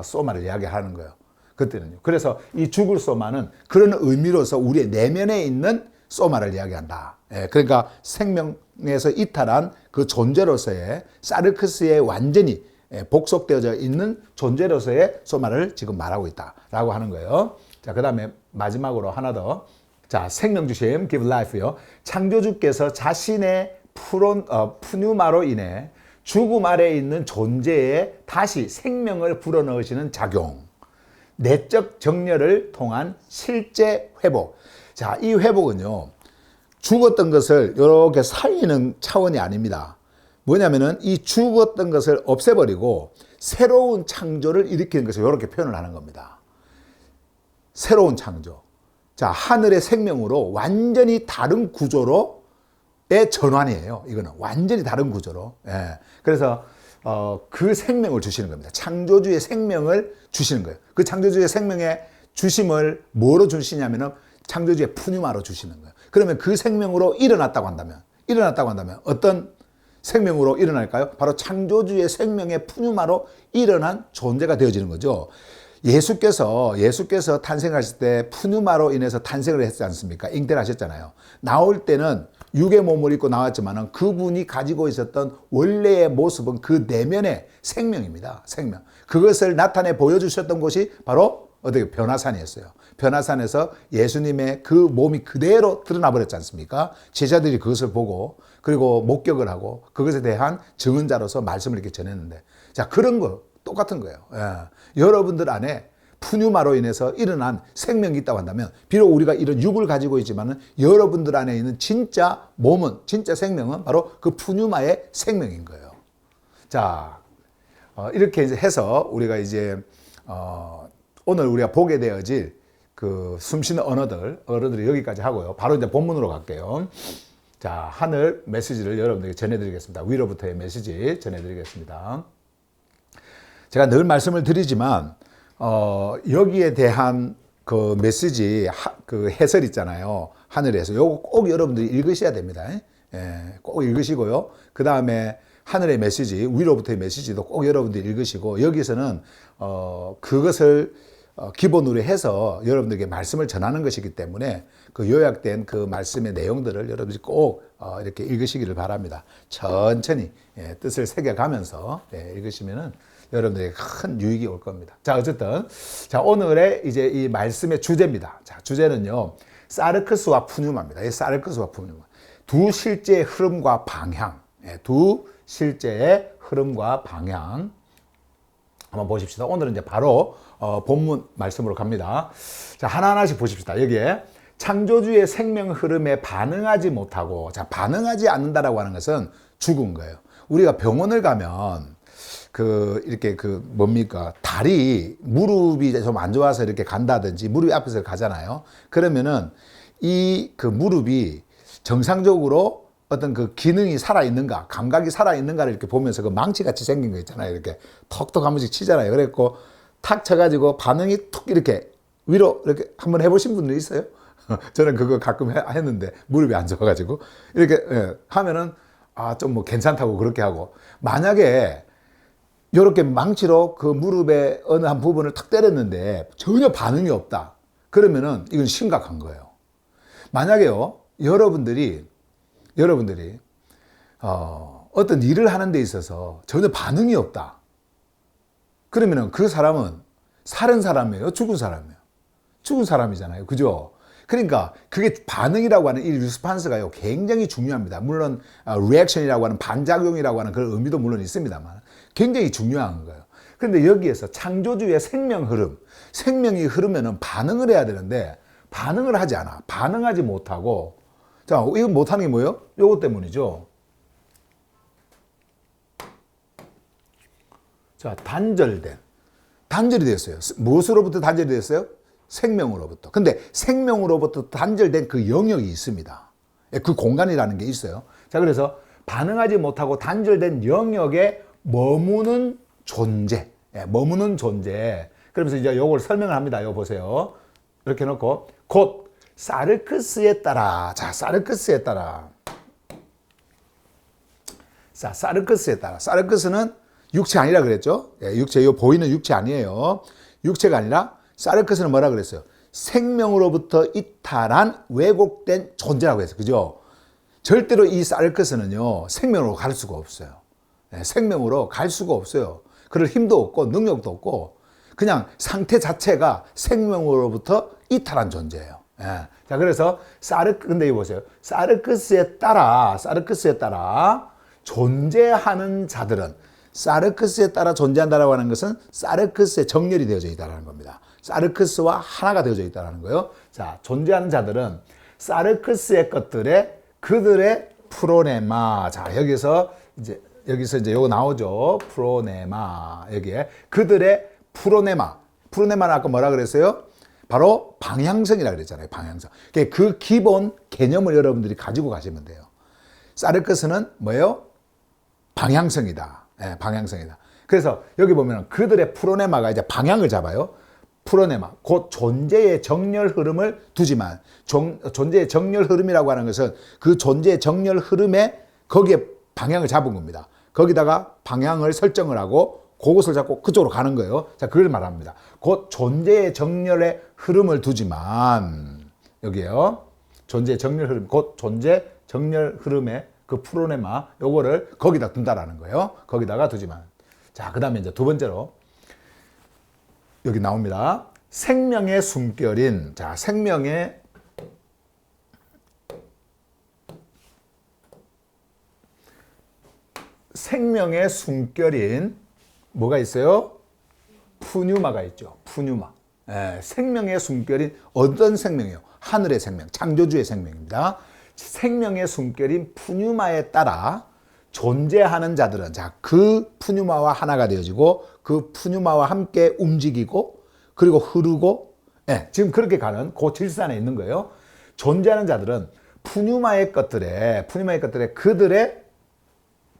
소마를 이야기하는 거예요. 그때는요. 그래서 이 죽을 소마는 그런 의미로서 우리의 내면에 있는 소마를 이야기한다. 그러니까 생명에서 이탈한 그 존재로서의 사르크스에 완전히 복속되어져 있는 존재로서의 소마를 지금 말하고 있다라고 하는 거예요. 자, 그 다음에 마지막으로 하나 더. 자, 생명 주심, give life요. 창조주께서 자신의 푸뉴마로 인해 죽음 아래에 있는 존재에 다시 생명을 불어넣으시는 작용. 내적 정렬을 통한 실제 회복. 자, 이 회복은요, 죽었던 것을 이렇게 살리는 차원이 아닙니다. 뭐냐면은 이 죽었던 것을 없애버리고 새로운 창조를 일으키는 것을 이렇게 표현을 하는 겁니다. 새로운 창조. 자, 하늘의 생명으로 완전히 다른 구조로의 전환이에요. 이거는 완전히 다른 구조로. 그래서 그 생명을 주시는 겁니다. 창조주의 생명을 주시는 거예요. 그 창조주의 생명의 주심을 뭐로 주시냐면은 창조주의 푸뉴마로 주시는 거예요. 그러면 그 생명으로 일어났다고 한다면 어떤 생명으로 일어날까요? 바로 창조주의 생명의 푸뉴마로 일어난 존재가 되어지는 거죠. 예수께서 탄생하실 때 푸뉴마로 인해서 탄생을 했지 않습니까? 잉태하셨잖아요. 나올 때는 육의 몸을 입고 나왔지만은 그분이 가지고 있었던 원래의 모습은 그 내면의 생명입니다. 생명. 그것을 나타내 보여주셨던 곳이 바로 어떻게 변화산이었어요. 변화산에서 예수님의 그 몸이 그대로 드러나 버렸지 않습니까? 제자들이 그것을 보고 그리고 목격을 하고 그것에 대한 증언자로서 말씀을 이렇게 전했는데, 자, 그런 거 똑같은 거예요. 여러분들 안에 푸뉴마로 인해서 일어난 생명이 있다고 한다면, 비록 우리가 이런 육을 가지고 있지만은 여러분들 안에 있는 진짜 몸은, 진짜 생명은 바로 그 푸뉴마의 생명인 거예요. 자, 이렇게 이제 해서 우리가 이제 오늘 우리가 보게 되어질 그 숨쉬는 언어들이 여기까지 하고요. 바로 이제 본문으로 갈게요. 자, 하늘 메시지를 여러분들에게 전해드리겠습니다. 위로부터의 메시지 전해드리겠습니다. 제가 늘 말씀을 드리지만 여기에 대한 그 메시지, 그 해설 있잖아요. 하늘에서. 요거 꼭 여러분들이 읽으셔야 됩니다. 꼭 읽으시고요. 그 다음에 하늘의 메시지, 위로부터의 메시지도 꼭 여러분들이 읽으시고, 여기서는 그것을 기본으로 해서 여러분들에게 말씀을 전하는 것이기 때문에 그 요약된 그 말씀의 내용들을 여러분들이 꼭 이렇게 읽으시기를 바랍니다. 천천히 뜻을 새겨가면서 읽으시면은 여러분들에게 큰 유익이 올 겁니다. 자, 어쨌든 자, 오늘의 이제 이 말씀의 주제입니다. 자, 주제는요, 사르크스와 푸뉴마입니다. 이 사르크스와 푸뉴마. 두 실제의 흐름과 방향. 두 실제의 흐름과 방향. 한번 보십시다. 오늘은 이제 바로 본문 말씀으로 갑니다. 자, 하나하나씩 보십시다. 여기에 창조주의 생명 흐름에 반응하지 못하고, 자, 반응하지 않는다라고 하는 것은 죽은 거예요. 우리가 병원을 가면 이렇게 뭡니까? 다리, 무릎이 좀 안 좋아서 이렇게 간다든지 무릎이 아파서 가잖아요. 그러면은 그 무릎이 정상적으로 어떤 그 기능이 살아있는가, 감각이 살아있는가를 이렇게 보면서 그 망치같이 생긴 거 있잖아요. 이렇게 톡톡 한 번씩 치잖아요. 그래갖고 탁 쳐가지고 반응이 툭 이렇게 위로 이렇게 한번 해보신 분들 있어요? 저는 그거 가끔 했는데 무릎이 안 좋아가지고 이렇게 하면은 좀 뭐 괜찮다고 그렇게 하고, 만약에 이렇게 망치로 그 무릎의 어느 한 부분을 탁 때렸는데 전혀 반응이 없다. 그러면은 이건 심각한 거예요. 만약에요, 여러분들이 어떤 일을 하는 데 있어서 전혀 반응이 없다. 그러면은 그 사람은 살은 사람이에요? 죽은 사람이에요? 죽은 사람이잖아요. 그죠? 그러니까 그게 반응이라고 하는 이 리스판스가요, 굉장히 중요합니다. 물론 리액션이라고 하는 반작용이라고 하는 그런 의미도 물론 있습니다만 굉장히 중요한 거예요. 그런데 여기에서 창조주의 생명 흐름, 생명이 흐르면은 반응을 해야 되는데 반응을 하지 않아. 반응하지 못하고, 자, 이거 못하는 게 뭐예요? 요거 때문이죠. 자, 단절이 됐어요. 무엇으로부터 단절이 됐어요? 생명으로부터. 근데 생명으로부터 단절된 그 영역이 있습니다. 그 공간이라는 게 있어요. 자, 그래서 반응하지 못하고 단절된 영역에 머무는 존재. 머무는 존재. 그러면서 이제 요걸 설명을 합니다. 이거 보세요. 이렇게 놓고, 곧 사르크스에 따라. 자, 사르크스에 따라. 자, 사르크스에 따라. 사르크스는 육체 아니라 그랬죠? 육체, 이 보이는 육체 아니에요. 육체가 아니라 사르크스는 뭐라 그랬어요? 생명으로부터 이탈한 왜곡된 존재라고 했어요. 그죠? 절대로 이 사르크스는요, 생명으로 갈 수가 없어요. 생명으로 갈 수가 없어요. 그럴 힘도 없고 능력도 없고 그냥 상태 자체가 생명으로부터 이탈한 존재예요. 자, 그래서 근데 이거 보세요. 사르크스에 따라 존재하는 자들은, 사르크스에 따라 존재한다라고 하는 것은 사르크스에 정렬이 되어져 있다는 겁니다. 사르크스와 하나가 되어져 있다는 거예요. 자, 존재하는 자들은 사르크스의 그들의 프로네마. 자, 여기서 이제 요거 나오죠. 프로네마. 여기에 그들의 프로네마는 아까 뭐라 그랬어요? 바로 방향성이라 그랬잖아요. 방향성. 그 기본 개념을 여러분들이 가지고 가시면 돼요. 사르크스는 뭐예요? 방향성이다. 방향성이다. 그래서 여기 보면 그들의 프로네마가 이제 방향을 잡아요. 프로네마, 곧 존재의 정렬 흐름을 두지만, 존재의 정렬 흐름이라고 하는 것은 그 존재의 정렬 흐름에 거기에 방향을 잡은 겁니다. 거기다가 방향을 설정을 하고 그것을 잡고 그쪽으로 가는 거예요. 자, 그걸 말합니다. 곧 존재의 정렬의 흐름을 두지만, 여기에요. 존재의 정렬 흐름, 곧 존재 정렬 흐름의 그 프로네마, 요거를 거기다 둔다라는 거예요. 거기다가 두지만. 자, 그 다음에 이제 두 번째로 여기 나옵니다. 생명의 숨결인, 자, 생명의 숨결인 뭐가 있어요? 푸뉴마가 있죠. 푸뉴마. 생명의 숨결인 어떤 생명이에요? 하늘의 생명, 창조주의 생명입니다. 생명의 숨결인 푸뉴마에 따라 존재하는 자들은, 자, 그 푸뉴마와 하나가 되어지고 그 푸뉴마와 함께 움직이고 그리고 흐르고, 지금 그렇게 가는 그 질서 안에 있는 거예요. 존재하는 자들은 푸뉴마의 것들에 그들의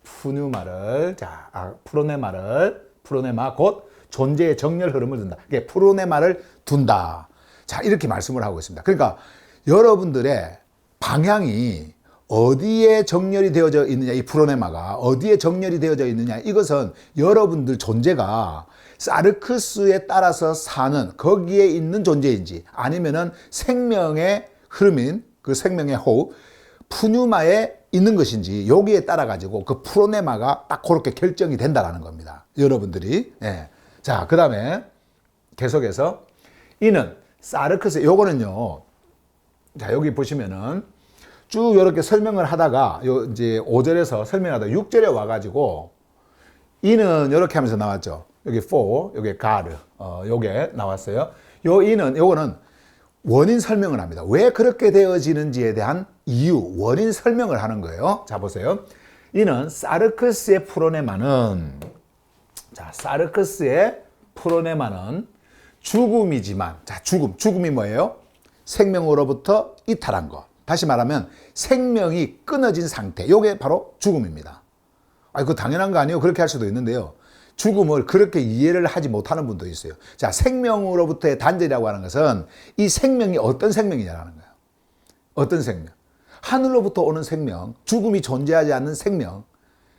푸뉴마를, 자, 프로네마 곧 존재의 정렬 흐름을 둔다. 이게 프로네마를 둔다. 자, 이렇게 말씀을 하고 있습니다. 그러니까 여러분들의 방향이 어디에 정렬이 되어져 있느냐, 이 프로네마가 어디에 정렬이 되어져 있느냐, 이것은 여러분들 존재가 사르크스에 따라서 사는 거기에 있는 존재인지 아니면은 생명의 흐름인 그 생명의 호흡 푸뉴마에 있는 것인지 여기에 따라 가지고 그 프로네마가 딱 그렇게 결정이 된다라는 겁니다. 여러분들이. 자, 그 다음에 계속해서 이는 사르크스, 요거는요, 자, 여기 보시면은 쭉 이렇게 설명을 하다가 요 이제 5절에서 설명하다가 6절에 와가지고 이는 이렇게 하면서 나왔죠. 여기 for, 여기 God, 요게 나왔어요. 요거는 원인 설명을 합니다. 왜 그렇게 되어지는지에 대한 이유, 원인 설명을 하는 거예요. 자, 보세요. 이는 사르크스의 프로네마는, 자, 사르크스의 프로네마는 죽음이지만, 자, 죽음이 뭐예요? 생명으로부터 이탈한 것. 다시 말하면 생명이 끊어진 상태. 이게 바로 죽음입니다. 그거 당연한 거 아니에요? 그렇게 할 수도 있는데요. 죽음을 그렇게 이해를 하지 못하는 분도 있어요. 자, 생명으로부터의 단절이라고 하는 것은 이 생명이 어떤 생명이냐라는 거예요. 어떤 생명? 하늘로부터 오는 생명, 죽음이 존재하지 않는 생명,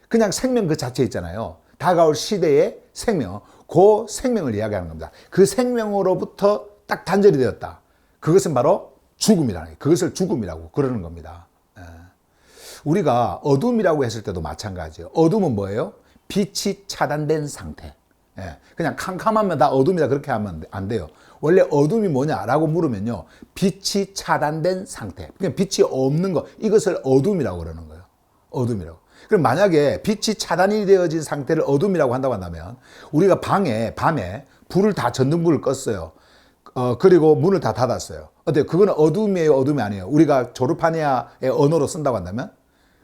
그냥 생명 그 자체 있잖아요. 다가올 시대의 생명, 그 생명을 이야기하는 겁니다. 그 생명으로부터 딱 단절이 되었다. 그것은 바로 죽음이라는 거예요. 그것을 죽음이라고 그러는 겁니다. 우리가 어둠이라고 했을 때도 마찬가지예요. 어둠은 뭐예요? 빛이 차단된 상태. 그냥 캄캄하면 다 어둠이다 그렇게 하면 안 돼요. 원래 어둠이 뭐냐라고 물으면요. 빛이 차단된 상태. 그냥 빛이 없는 거. 이것을 어둠이라고 그러는 거예요. 어둠이라고. 그럼 만약에 빛이 차단이 되어진 상태를 어둠이라고 한다고 한다면 우리가 밤에 불을 다 전등불을 껐어요. 그리고 문을 다 닫았어요. 어때요? 그거는 어둠이에요? 어둠이 아니에요? 우리가 조르파니아의 언어로 쓴다고 한다면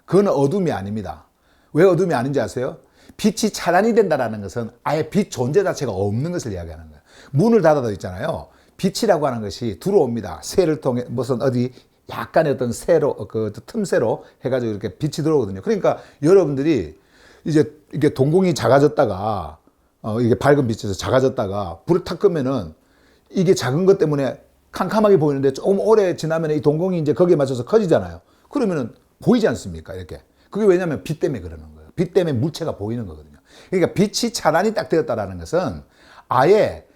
그거는 어둠이 아닙니다. 왜 어둠이 아닌지 아세요? 빛이 차단이 된다는 것은 아예 빛 존재 자체가 없는 것을 이야기하는 거예요. 문을 닫아도 있잖아요. 빛이라고 하는 것이 들어옵니다. 새를 통해 무슨 어디 약간의 어떤 새로 그 틈새로 해가지고 이렇게 빛이 들어오거든요. 그러니까 여러분들이 이제 이게 동공이 작아졌다가 이게 밝은 빛에서 작아졌다가 불을 탁 끄면은 이게 작은 것 때문에 캄캄하게 보이는데 조금 오래 지나면 이 동공이 이제 거기에 맞춰서 커지잖아요. 그러면은 보이지 않습니까? 이렇게. 그게 왜냐하면 빛 때문에 그러는 거예요. 빛 때문에 물체가 보이는 거거든요. 그러니까 빛이 차단이 딱 되었다라는 것은 아예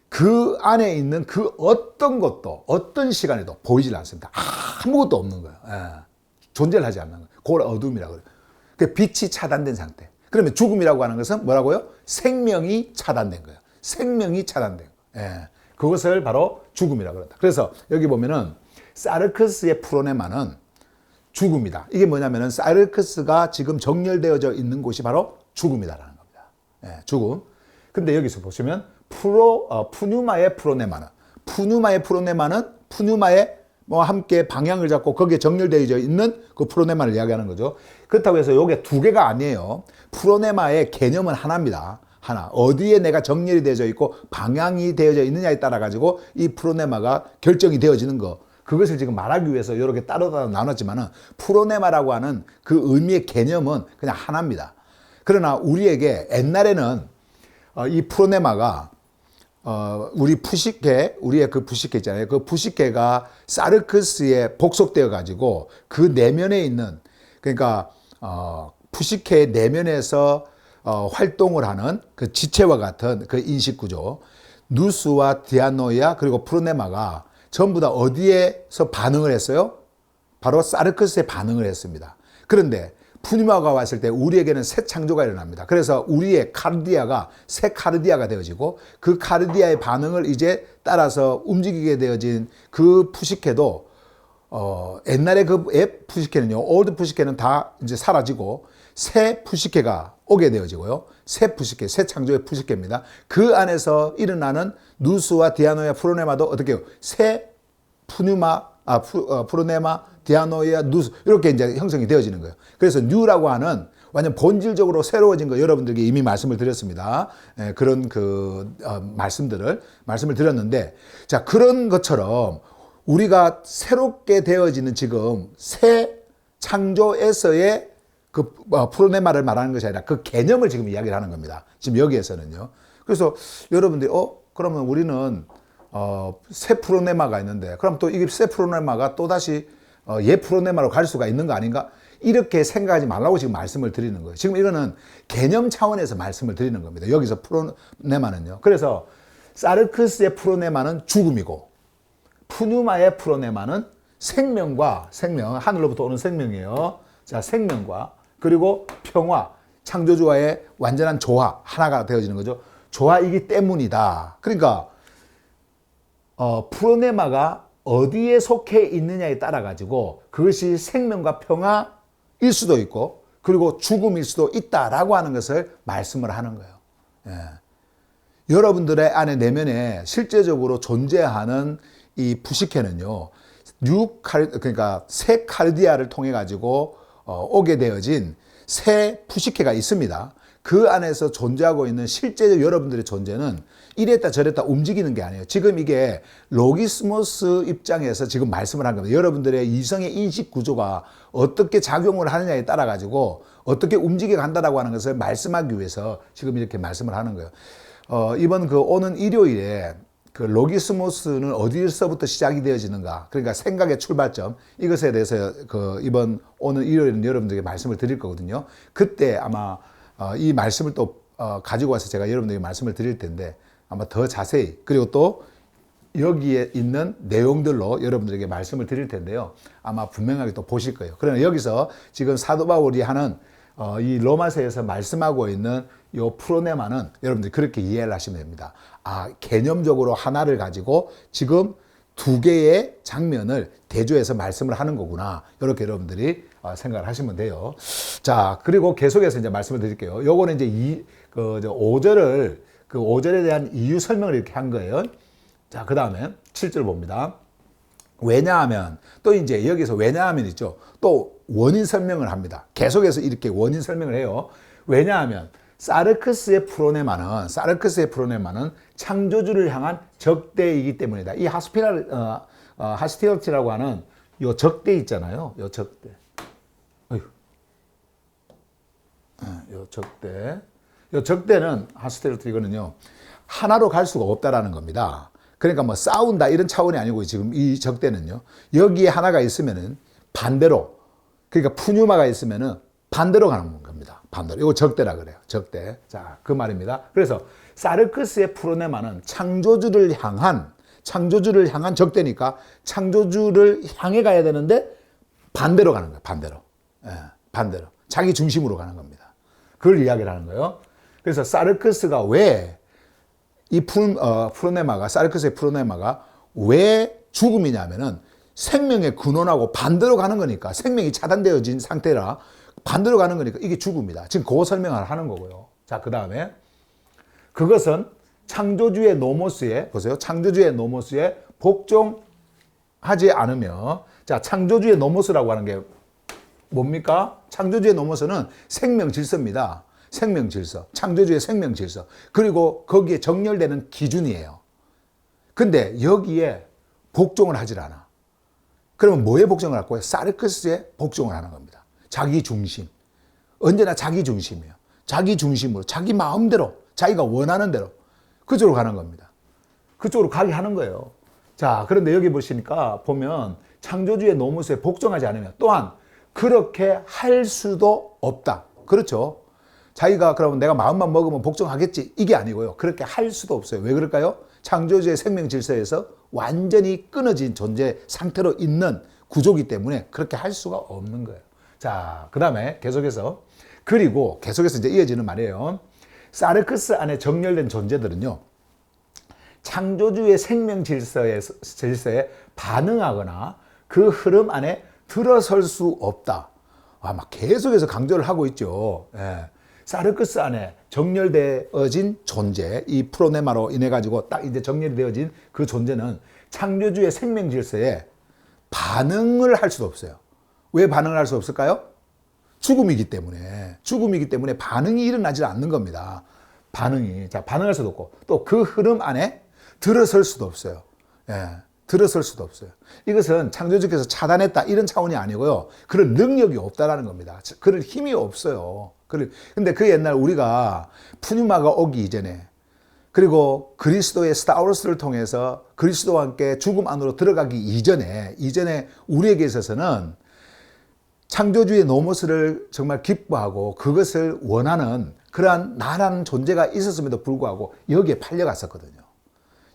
그 안에 있는 그 어떤 것도 어떤 시간에도 보이질 않습니다. 아무것도 없는 거예요. 존재를 하지 않는 거예요. 그걸 어둠이라고 그래요. 그 빛이 차단된 상태. 그러면 죽음이라고 하는 것은 뭐라고요? 생명이 차단된 거예요. 생명이 차단된 거예요. 그것을 바로 죽음이라고 그런다. 그래서 여기 보면은 사르크스의 프로네마는 죽음이다. 이게 뭐냐면은 사르크스가 지금 정렬되어져 있는 곳이 바로 죽음이다라는 겁니다. 죽음. 근데 여기서 보시면 푸뉴마의 프로네마는 푸뉴마의 뭐 함께 방향을 잡고 거기에 정렬되어져 있는 그 프로네마를 이야기하는 거죠. 그렇다고 해서 이게 두 개가 아니에요. 프로네마의 개념은 하나입니다. 하나. 어디에 내가 정렬이 되어져 있고 방향이 되어져 있느냐에 따라 가지고 이 프로네마가 결정이 되어지는 거. 그것을 지금 말하기 위해서 이렇게 따로 나눴지만은 프로네마라고 하는 그 의미의 개념은 그냥 하나입니다. 그러나 우리에게 옛날에는 이 프로네마가 우리 푸시케, 우리의 그 푸시케 있잖아요. 그 푸시케가 사르크스에 복속되어 가지고 그 내면에 있는 그러니까 푸시케의 내면에서 활동을 하는 그 지체와 같은 그 인식 구조, 누스와 디아노이아 그리고 프로네마가 전부 다 어디에서 반응을 했어요? 바로 사르크스에 반응을 했습니다. 그런데 푸뉴마가 왔을 때 우리에게는 새 창조가 일어납니다. 그래서 우리의 카르디아가 새 카르디아가 되어지고 그 카르디아의 반응을 이제 따라서 움직이게 되어진 그 푸시케도 옛날에 그 푸시케는요, 올드 푸시케는 다 이제 사라지고 새 푸시케가 오게 되어지고요. 새 푸시케, 새 창조의 푸시케입니다. 그 안에서 일어나는 누스와 디아노야 프로네마도 어떻게 해요? 새 프로네마, 디아노야, 누스 이렇게 이제 형성이 되어지는 거예요. 그래서 뉴라고 하는 완전 본질적으로 새로워진 거 여러분들에게 이미 말씀을 드렸습니다. 그런 말씀을 드렸는데 자 그런 것처럼 우리가 새롭게 되어지는 지금 새 창조에서의 그 프로네마를 말하는 것이 아니라 그 개념을 지금 이야기를 하는 겁니다. 지금 여기에서는요. 그래서 여러분들이 그러면 우리는 새 프로네마가 있는데 그럼 또 이게 새 프로네마가 또다시 옛 프로네마로 갈 수가 있는 거 아닌가? 이렇게 생각하지 말라고 지금 말씀을 드리는 거예요. 지금 이거는 개념 차원에서 말씀을 드리는 겁니다. 여기서 프로네마는요. 그래서 사르크스의 프로네마는 죽음이고 푸뉴마의 프로네마는 생명, 하늘로부터 오는 생명이에요. 자, 생명과 그리고 평화, 창조주와의 완전한 조화, 하나가 되어지는 거죠. 조화이기 때문이다. 그러니까 프로네마가 어디에 속해 있느냐에 따라 가지고 그것이 생명과 평화일 수도 있고 그리고 죽음일 수도 있다라고 하는 것을 말씀을 하는 거예요. 여러분들의 안에 내면에 실제적으로 존재하는 이 푸시케는요. 그러니까 새 카르디아를 통해 가지고 오게 되어진 새 푸시케가 있습니다. 그 안에서 존재하고 있는 실제 여러분들의 존재는 이랬다 저랬다 움직이는 게 아니에요. 지금 이게 로기스모스 입장에서 지금 말씀을 한 겁니다. 여러분들의 이성의 인식 구조가 어떻게 작용을 하느냐에 따라 가지고 어떻게 움직여 간다라고 하는 것을 말씀하기 위해서 지금 이렇게 말씀을 하는 거예요. 이번 오는 일요일에 그 로기스모스는 어디서부터 시작이 되어지는가? 그러니까 생각의 출발점 이것에 대해서 이번 오늘 일요일은 여러분들에게 말씀을 드릴 거거든요. 그때 아마 이 말씀을 또 가지고 와서 제가 여러분들에게 말씀을 드릴 텐데 아마 더 자세히 그리고 또 여기에 있는 내용들로 여러분들에게 말씀을 드릴 텐데요. 아마 분명하게 또 보실 거예요. 그러나 여기서 지금 사도 바울이 하는 이 로마서에서 말씀하고 있는 이 프로네마는 여러분들이 그렇게 이해를 하시면 됩니다. 아, 개념적으로 하나를 가지고 지금 두 개의 장면을 대조해서 말씀을 하는 거구나. 이렇게 여러분들이 생각을 하시면 돼요. 자, 그리고 계속해서 이제 말씀을 드릴게요. 요거는 이제 5절을, 그 5절에 대한 이유 설명을 이렇게 한 거예요. 자, 그 다음에 7절 봅니다. 왜냐하면, 또 이제 여기서 왜냐하면 있죠. 또 원인 설명을 합니다. 계속해서 이렇게 원인 설명을 해요. 왜냐하면, 사르크스의 프로네마는 창조주를 향한 적대이기 때문이다. 이 하스티얼티라고 하는 요 적대 있잖아요. 요 적대. 요 적대. 요 적대는 하스티얼티 이거는요. 하나로 갈 수가 없다라는 겁니다. 그러니까 뭐 싸운다 이런 차원이 아니고 지금 이 적대는요. 여기에 하나가 있으면은 반대로, 그러니까 푸뉴마가 있으면은 반대로 가는 겁니다. 반대로. 이거 적대라 그래요. 적대. 자, 그 말입니다. 그래서 사르크스의 프로네마는 창조주를 향한 적대니까 창조주를 향해 가야 되는데 반대로 가는 거예요. 반대로. 예, 반대로. 자기 중심으로 가는 겁니다. 그걸 이야기를 하는 거예요. 그래서 사르크스가 왜 이 사르크스의 프로네마가 왜 죽음이냐면은 생명의 근원하고 반대로 가는 거니까, 생명이 차단되어진 상태라 반대로 가는 거니까 이게 죽음이다. 지금 그거 설명을 하는 거고요. 자, 그 다음에 그것은 창조주의 노모스에, 보세요. 창조주의 노모스에 복종하지 않으며, 자, 창조주의 노모스라고 하는 게 뭡니까? 창조주의 노모스는 생명 질서입니다. 생명 질서. 창조주의 생명 질서. 그리고 거기에 정렬되는 기준이에요. 근데 여기에 복종을 하질 않아. 그러면 뭐에 복종을 할 거예요? 사르크스에 복종을 하는 겁니다. 자기 중심. 언제나 자기 중심이에요. 자기 중심으로, 자기 마음대로, 자기가 원하는 대로 그쪽으로 가는 겁니다. 그쪽으로 가게 하는 거예요. 자, 그런데 여기 보면 창조주의 노무스에 복종하지 않으면 또한 그렇게 할 수도 없다. 그렇죠? 자기가 그러면 내가 마음만 먹으면 복종하겠지. 이게 아니고요. 그렇게 할 수도 없어요. 왜 그럴까요? 창조주의 생명 질서에서 완전히 끊어진 존재 상태로 있는 구조이기 때문에 그렇게 할 수가 없는 거예요. 자, 그 다음에 계속해서 이제 이어지는 말이에요. 사르크스 안에 정렬된 존재들은요, 창조주의 생명 질서에 반응하거나 그 흐름 안에 들어설 수 없다. 막 계속해서 강조를 하고 있죠. 예. 사르크스 안에 정렬되어진 존재, 이 프로네마로 인해 가지고 딱 이제 정렬이 되어진 그 존재는 창조주의 생명 질서에 반응을 할 수도 없어요. 왜 반응을 할 수 없을까요? 죽음이기 때문에 반응이 일어나지 않는 겁니다. 반응할 수도 없고, 또 그 흐름 안에 들어설 수도 없어요. 예, 들어설 수도 없어요. 이것은 창조주께서 차단했다 이런 차원이 아니고요. 그런 능력이 없다라는 겁니다. 그럴 힘이 없어요. 근데 그 옛날 우리가 푸뉴마가 오기 이전에, 그리고 그리스도의 스타우로스를 통해서 그리스도와 함께 죽음 안으로 들어가기 이전에 우리에게 있어서는 창조주의 노모스를 정말 기뻐하고 그것을 원하는 그러한 나라는 존재가 있었음에도 불구하고 여기에 팔려갔었거든요.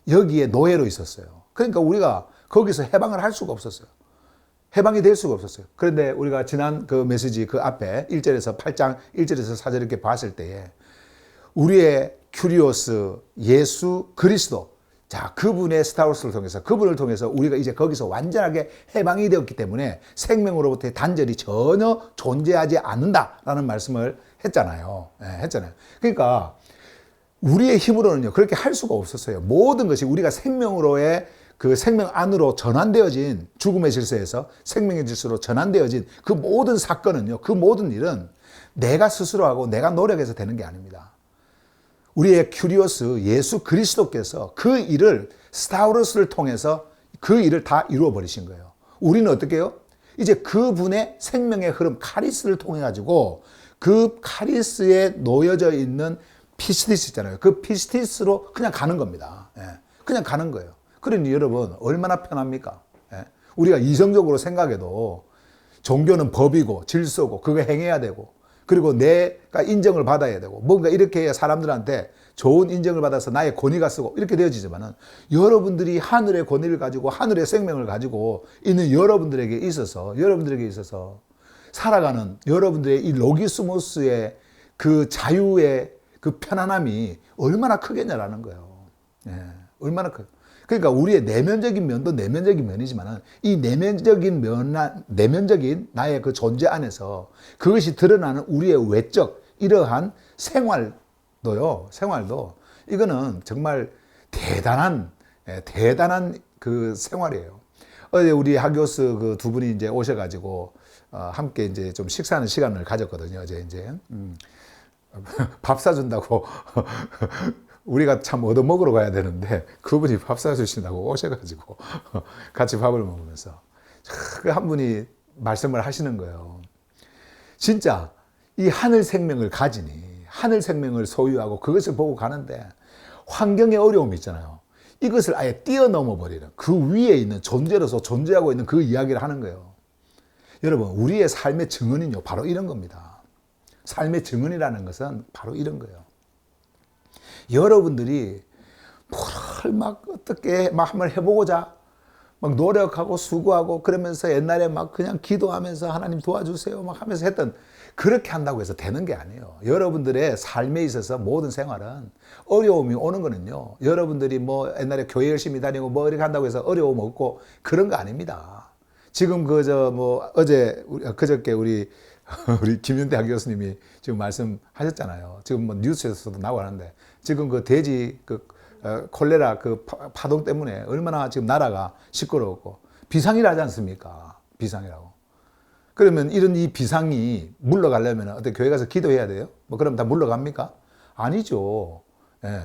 여기에 노예로 있었어요. 그러니까 우리가 거기서 해방을 할 수가 없었어요. 해방이 될 수가 없었어요. 그런데 우리가 지난 그 메시지 그 앞에 1절에서 8장 1절에서 4절 이렇게 봤을 때에 우리의 큐리오스 예수 그리스도, 자, 그분의 그분을 통해서 우리가 이제 거기서 완전하게 해방이 되었기 때문에 생명으로부터의 단절이 전혀 존재하지 않는다라는 말씀을 했잖아요. 그러니까 우리의 힘으로는요, 그렇게 할 수가 없었어요. 모든 것이 우리가 생명으로의 그 생명 안으로 전환되어진 죽음의 질서에서 생명의 질서로 전환되어진 그 모든 사건은요, 그 모든 일은 내가 스스로 하고 내가 노력해서 되는 게 아닙니다. 우리의 큐리오스 예수 그리스도께서 그 일을 스타우로스를 통해서 그 일을 다 이루어 버리신 거예요. 우리는 어떻게 해요? 이제 그분의 생명의 흐름 카리스를 통해 가지고 그 카리스에 놓여져 있는 피스티스 있잖아요. 그 피스티스로 그냥 가는 겁니다. 그냥 가는 거예요. 그러니 여러분 얼마나 편합니까? 우리가 이성적으로 생각해도 종교는 법이고 질서고 그거 행해야 되고, 그리고 내가 인정을 받아야 되고 뭔가 이렇게 해야 사람들한테 좋은 인정을 받아서 나의 권위가 쓰고 이렇게 되어지지만은 여러분들이 하늘의 권위를 가지고 하늘의 생명을 가지고 있는 여러분들에게 있어서 살아가는 여러분들의 이 로기스모스의 그 자유의 그 편안함이 얼마나 크겠냐라는 거예요. 예, 얼마나 크. 그러니까 우리의 내면적인 면도 내면적인 면이지만은 이 내면적인 나의 그 존재 안에서 그것이 드러나는 우리의 외적 이러한 생활도 이거는 정말 대단한 그 생활이에요. 어제 우리 하교스 그 두 분이 이제 오셔가지고 함께 이제 좀 식사하는 시간을 가졌거든요. 어제 이제 밥 사준다고 우리가 참 얻어먹으러 가야 되는데 그분이 밥 사주신다고 오셔가지고 같이 밥을 먹으면서 한 분이 말씀을 하시는 거예요. 진짜 이 하늘 생명을 가지니 하늘 생명을 소유하고 그것을 보고 가는데 환경의 어려움이 있잖아요. 이것을 아예 뛰어넘어 버리는 그 위에 있는 존재로서 존재하고 있는 그 이야기를 하는 거예요. 여러분, 우리의 삶의 증언은요 바로 이런 겁니다. 삶의 증언이라는 것은 바로 이런 거예요. 여러분들이 뭘 막 어떻게 막 한번 해보고자 막 노력하고 수고하고 그러면서 옛날에 막 그냥 기도하면서 하나님 도와주세요 막 하면서 했던 그렇게 한다고 해서 되는 게 아니에요. 여러분들의 삶에 있어서 모든 생활은 어려움이 오는 거는요. 여러분들이 뭐 옛날에 교회 열심히 다니고 뭐 이렇게 한다고 해서 어려움 없고 그런 거 아닙니다. 지금 어제 그저께 우리 김윤대 교수님이 지금 말씀하셨잖아요. 지금 뭐 뉴스에서도 나오는데 지금 그 돼지 콜레라 그 파동 때문에 얼마나 지금 나라가 시끄러웠고 비상이라지 않습니까? 비상이라고. 그러면 이 비상이 물러가려면 어떻게 교회 가서 기도해야 돼요? 뭐 그럼 다 물러갑니까? 아니죠. 예.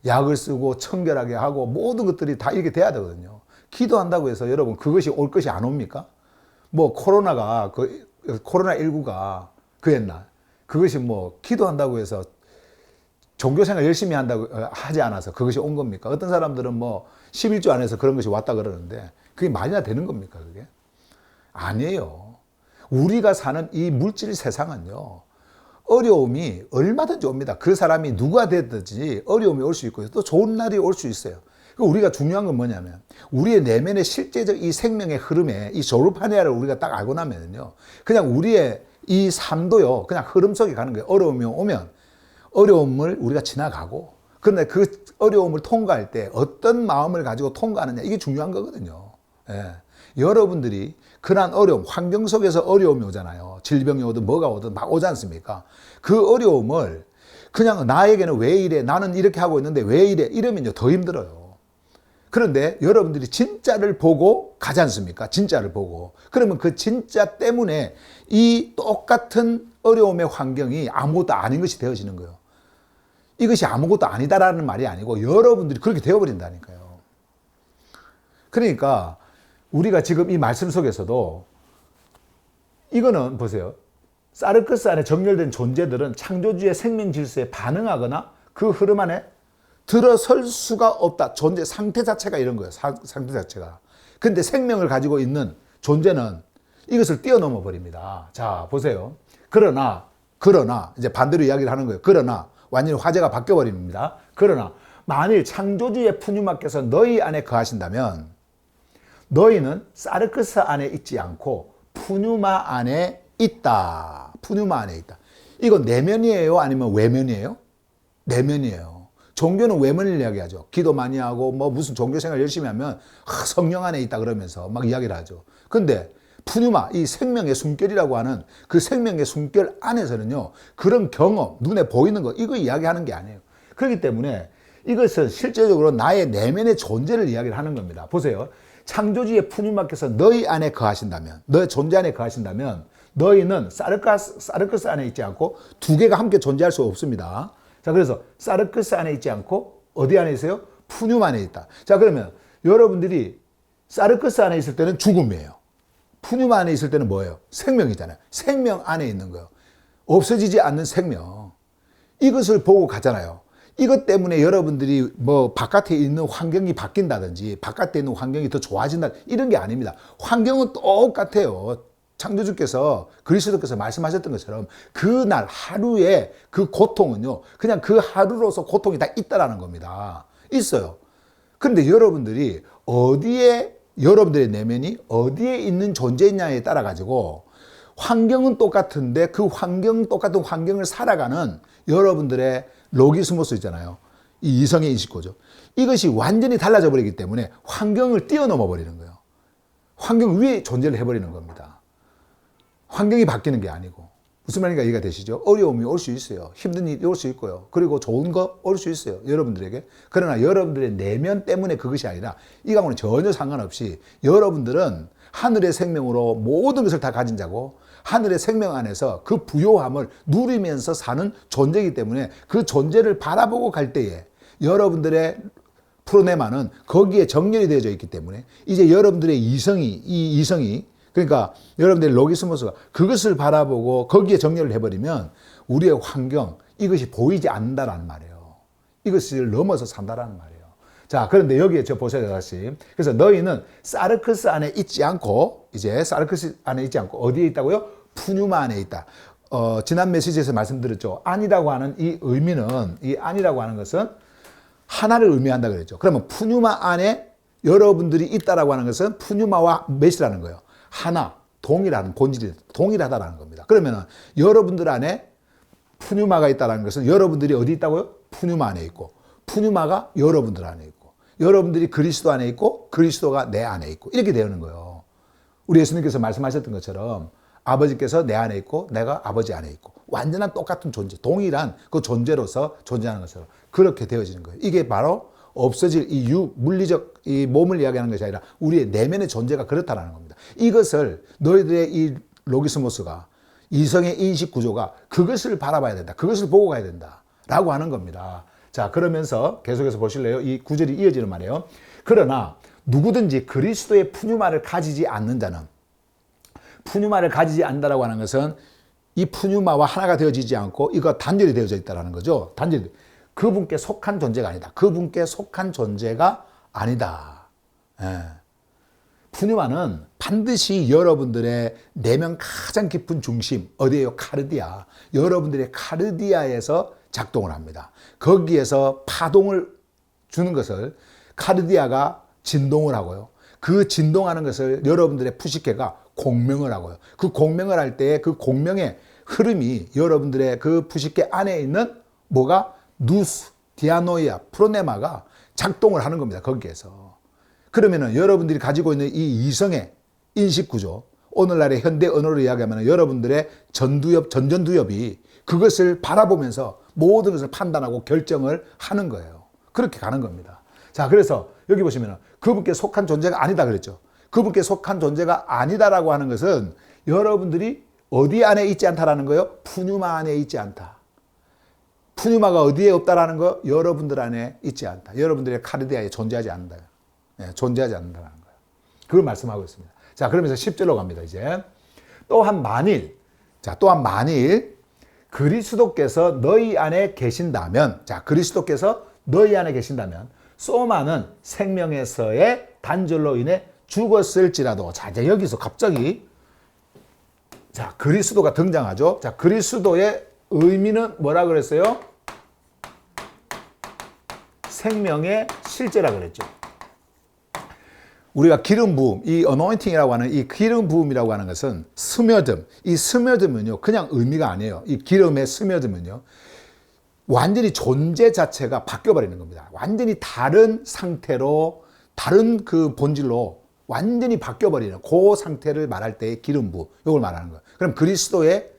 약을 쓰고 청결하게 하고 모든 것들이 다 이렇게 돼야 되거든요. 기도한다고 해서 여러분 그것이 올 것이 안 옵니까? 뭐 코로나19가 그 옛날 그것이 뭐 기도한다고 해서 종교생활 열심히 한다고 하지 않아서 그것이 온 겁니까? 어떤 사람들은 뭐 11조 안에서 그런 것이 왔다 그러는데 그게 말이나 되는 겁니까? 그게? 아니에요. 우리가 사는 이 물질 세상은요. 어려움이 얼마든지 옵니다. 그 사람이 누가 됐든지 어려움이 올 수 있고요. 또 좋은 날이 올 수 있어요. 우리가 중요한 건 뭐냐면 우리의 내면의 실제적 이 생명의 흐름에 이 조르파니아를 우리가 딱 알고 나면요. 그냥 우리의 이 삶도요. 그냥 흐름 속에 가는 거예요. 어려움이 오면 어려움을 우리가 지나가고 그런데 그 어려움을 통과할 때 어떤 마음을 가지고 통과하느냐 이게 중요한 거거든요. 예. 여러분들이 그러한 어려움, 환경 속에서 어려움이 오잖아요. 질병이 오든 뭐가 오든 막 오지 않습니까? 그 어려움을 그냥 나에게는 왜 이래? 나는 이렇게 하고 있는데 왜 이래? 이러면요 더 힘들어요. 그런데 여러분들이 진짜를 보고 가지 않습니까? 진짜를 보고. 그러면 그 진짜 때문에 이 똑같은 어려움의 환경이 아무것도 아닌 것이 되어지는 거예요. 이것이 아무것도 아니다라는 말이 아니고 여러분들이 그렇게 되어버린다니까요. 그러니까 우리가 지금 이 말씀 속에서도 이거는 보세요. 사르크스 안에 정렬된 존재들은 창조주의 생명 질서에 반응하거나 그 흐름 안에 들어설 수가 없다. 존재 상태 자체가 이런 거예요. 상태 자체가. 근데 생명을 가지고 있는 존재는 이것을 뛰어넘어 버립니다. 자, 보세요. 그러나 이제 반대로 이야기를 하는 거예요. 그러나 완전히 화제가 바뀌어 버립니다. 그러나 만일 창조주의 푸뉴마께서 너희 안에 거하신다면 너희는 사르크스 안에 있지 않고 푸뉴마 안에 있다. 푸뉴마 안에 있다. 이거 내면이에요? 아니면 외면이에요? 내면이에요. 종교는 외면을 이야기하죠. 기도 많이 하고 뭐 무슨 종교생활 열심히 하면 성령 안에 있다 그러면서 막 이야기를 하죠. 근데 푸뉴마, 이 생명의 숨결이라고 하는 그 생명의 숨결 안에서는요. 그런 경험, 눈에 보이는 거 이거 이야기하는 게 아니에요. 그렇기 때문에 이것은 실제적으로 나의 내면의 존재를 이야기를 하는 겁니다. 보세요. 창조주의 푸뉴마께서 너희 안에 거하신다면, 너의 존재 안에 거하신다면 너희는 사르크스 안에 있지 않고 두 개가 함께 존재할 수 없습니다. 자, 그래서 사르크스 안에 있지 않고 어디 안에 있어요? 푸뉴마 안에 있다. 자, 그러면 여러분들이 사르크스 안에 있을 때는 죽음이에요. 푸뉴마 안에 있을 때는 뭐예요? 생명이잖아요. 생명 안에 있는 거예요. 없어지지 않는 생명. 이것을 보고 가잖아요. 이것 때문에 여러분들이 뭐 바깥에 있는 환경이 바뀐다든지 바깥에 있는 환경이 더 좋아진다 이런 게 아닙니다. 환경은 똑같아요. 창조주께서 그리스도께서 말씀하셨던 것처럼 그날 하루에 그 고통은요, 그냥 그 하루로서 고통이 다 있다라는 겁니다. 있어요. 그런데 여러분들이 어디에, 여러분들의 내면이 어디에 있는 존재냐에 따라 가지고 환경은 똑같은데 그 똑같은 환경을 살아가는 여러분들의 로기스모스 있잖아요. 이 이성의 인식구조. 이것이 완전히 달라져 버리기 때문에 환경을 뛰어넘어 버리는 거예요. 환경 위에 존재를 해버리는 겁니다. 환경이 바뀌는 게 아니고. 무슨 말인가 이해가 되시죠? 어려움이 올 수 있어요. 힘든 일이 올 수 있고요. 그리고 좋은 거 올 수 있어요. 여러분들에게. 그러나 여러분들의 내면 때문에 그것이 아니라 이거하고는 전혀 상관없이 여러분들은 하늘의 생명으로 모든 것을 다 가진 자고 하늘의 생명 안에서 그 부요함을 누리면서 사는 존재이기 때문에 그 존재를 바라보고 갈 때에 여러분들의 프로네마는 거기에 정렬이 되어져 있기 때문에 이제 여러분들의 이 이성이 그러니까 여러분들의 로기스모스가 그것을 바라보고 거기에 정렬을 해버리면 우리의 환경 이것이 보이지 않는다라는 말이에요. 이것을 넘어서 산다라는 말이에요. 자, 그런데 여기에 저 보세요, 다시. 그래서 너희는 사르크스 안에 있지 않고 이제 사르크스 안에 있지 않고 어디에 있다고요? 푸뉴마 안에 있다. 지난 메시지에서 말씀드렸죠. 안이라고 하는 이 의미는 이 안이라고 하는 것은 하나를 의미한다 그랬죠. 그러면 푸뉴마 안에 여러분들이 있다라고 하는 것은 푸뉴마와 맷이라는 거예요. 하나, 동일한 본질이 동일하다라는 겁니다. 그러면은 여러분들 안에 푸뉴마가 있다라는 것은 여러분들이 어디 있다고요? 푸뉴마 안에 있고 푸뉴마가 여러분들 안에 있고 여러분들이 그리스도 안에 있고 그리스도가 내 안에 있고 이렇게 되는 거예요. 우리 예수님께서 말씀하셨던 것처럼 아버지께서 내 안에 있고 내가 아버지 안에 있고 완전한 똑같은 존재, 동일한 그 존재로서 존재하는 것처럼 그렇게 되어지는 거예요. 이게 바로 없어질 이 물리적 이 몸을 이야기하는 것이 아니라 우리의 내면의 존재가 그렇다는 겁니다. 이것을 너희들의 이 로기스모스가 이성의 인식 구조가 그것을 바라봐야 된다. 그것을 보고 가야 된다. 라고 하는 겁니다. 자, 그러면서 계속해서 보실래요? 이 구절이 이어지는 말이에요. 그러나 누구든지 그리스도의 푸뉴마를 가지지 않는 자는 푸뉴마를 가지지 않는다라고 하는 것은 이 푸뉴마와 하나가 되어지지 않고 이거 단절이 되어져 있다는 거죠. 단절이. 그분께 속한 존재가 아니다. 그분께 속한 존재가 아니다. 예. 푸뉴마는 반드시 여러분들의 내면 가장 깊은 중심, 어디에요? 카르디아. 여러분들의 카르디아에서 작동을 합니다. 거기에서 파동을 주는 것을 카르디아가 진동을 하고요. 그 진동하는 것을 여러분들의 푸시케가 공명을 하고요. 그 공명을 할 때에 그 공명의 흐름이 여러분들의 그 푸시케 안에 있는 뭐가 누스, 디아노이아, 프로네마가 작동을 하는 겁니다. 거기에서. 그러면은 여러분들이 가지고 있는 이 이성의 인식 구조, 오늘날의 현대 언어로 이야기하면 여러분들의 전전두엽이 그것을 바라보면서 모든 것을 판단하고 결정을 하는 거예요. 그렇게 가는 겁니다. 자, 그래서 여기 보시면 그분께 속한 존재가 아니다 그랬죠. 그분께 속한 존재가 아니다라고 하는 것은 여러분들이 어디 안에 있지 않다라는 거예요? 푸뉴마 안에 있지 않다. 푸뉴마가 어디에 없다라는 거? 여러분들 안에 있지 않다. 여러분들의 카르디아에 존재하지 않는다. 네, 존재하지 않는다는 거예요. 그걸 말씀하고 있습니다. 자, 그러면서 10절로 갑니다, 이제. 또한 만일 그리스도께서 너희 안에 계신다면, 자, 그리스도께서 너희 안에 계신다면, 소마는 생명에서의 단절로 인해 죽었을지라도, 자, 이제 여기서 갑자기, 자, 그리스도가 등장하죠. 자, 그리스도의 의미는 뭐라 그랬어요? 생명의 실제라 그랬죠. 우리가 기름 부음, 이 어노인팅이라고 하는 이 기름 부음이라고 하는 것은 스며듦. 이 스며듦은요, 그냥 의미가 아니에요. 이 기름의 스며듦은요, 완전히 존재 자체가 바뀌어버리는 겁니다. 완전히 다른 상태로, 다른 그 본질로 완전히 바뀌어버리는 그 상태를 말할 때의 기름 부음, 이걸 말하는 거예요. 그럼 그리스도의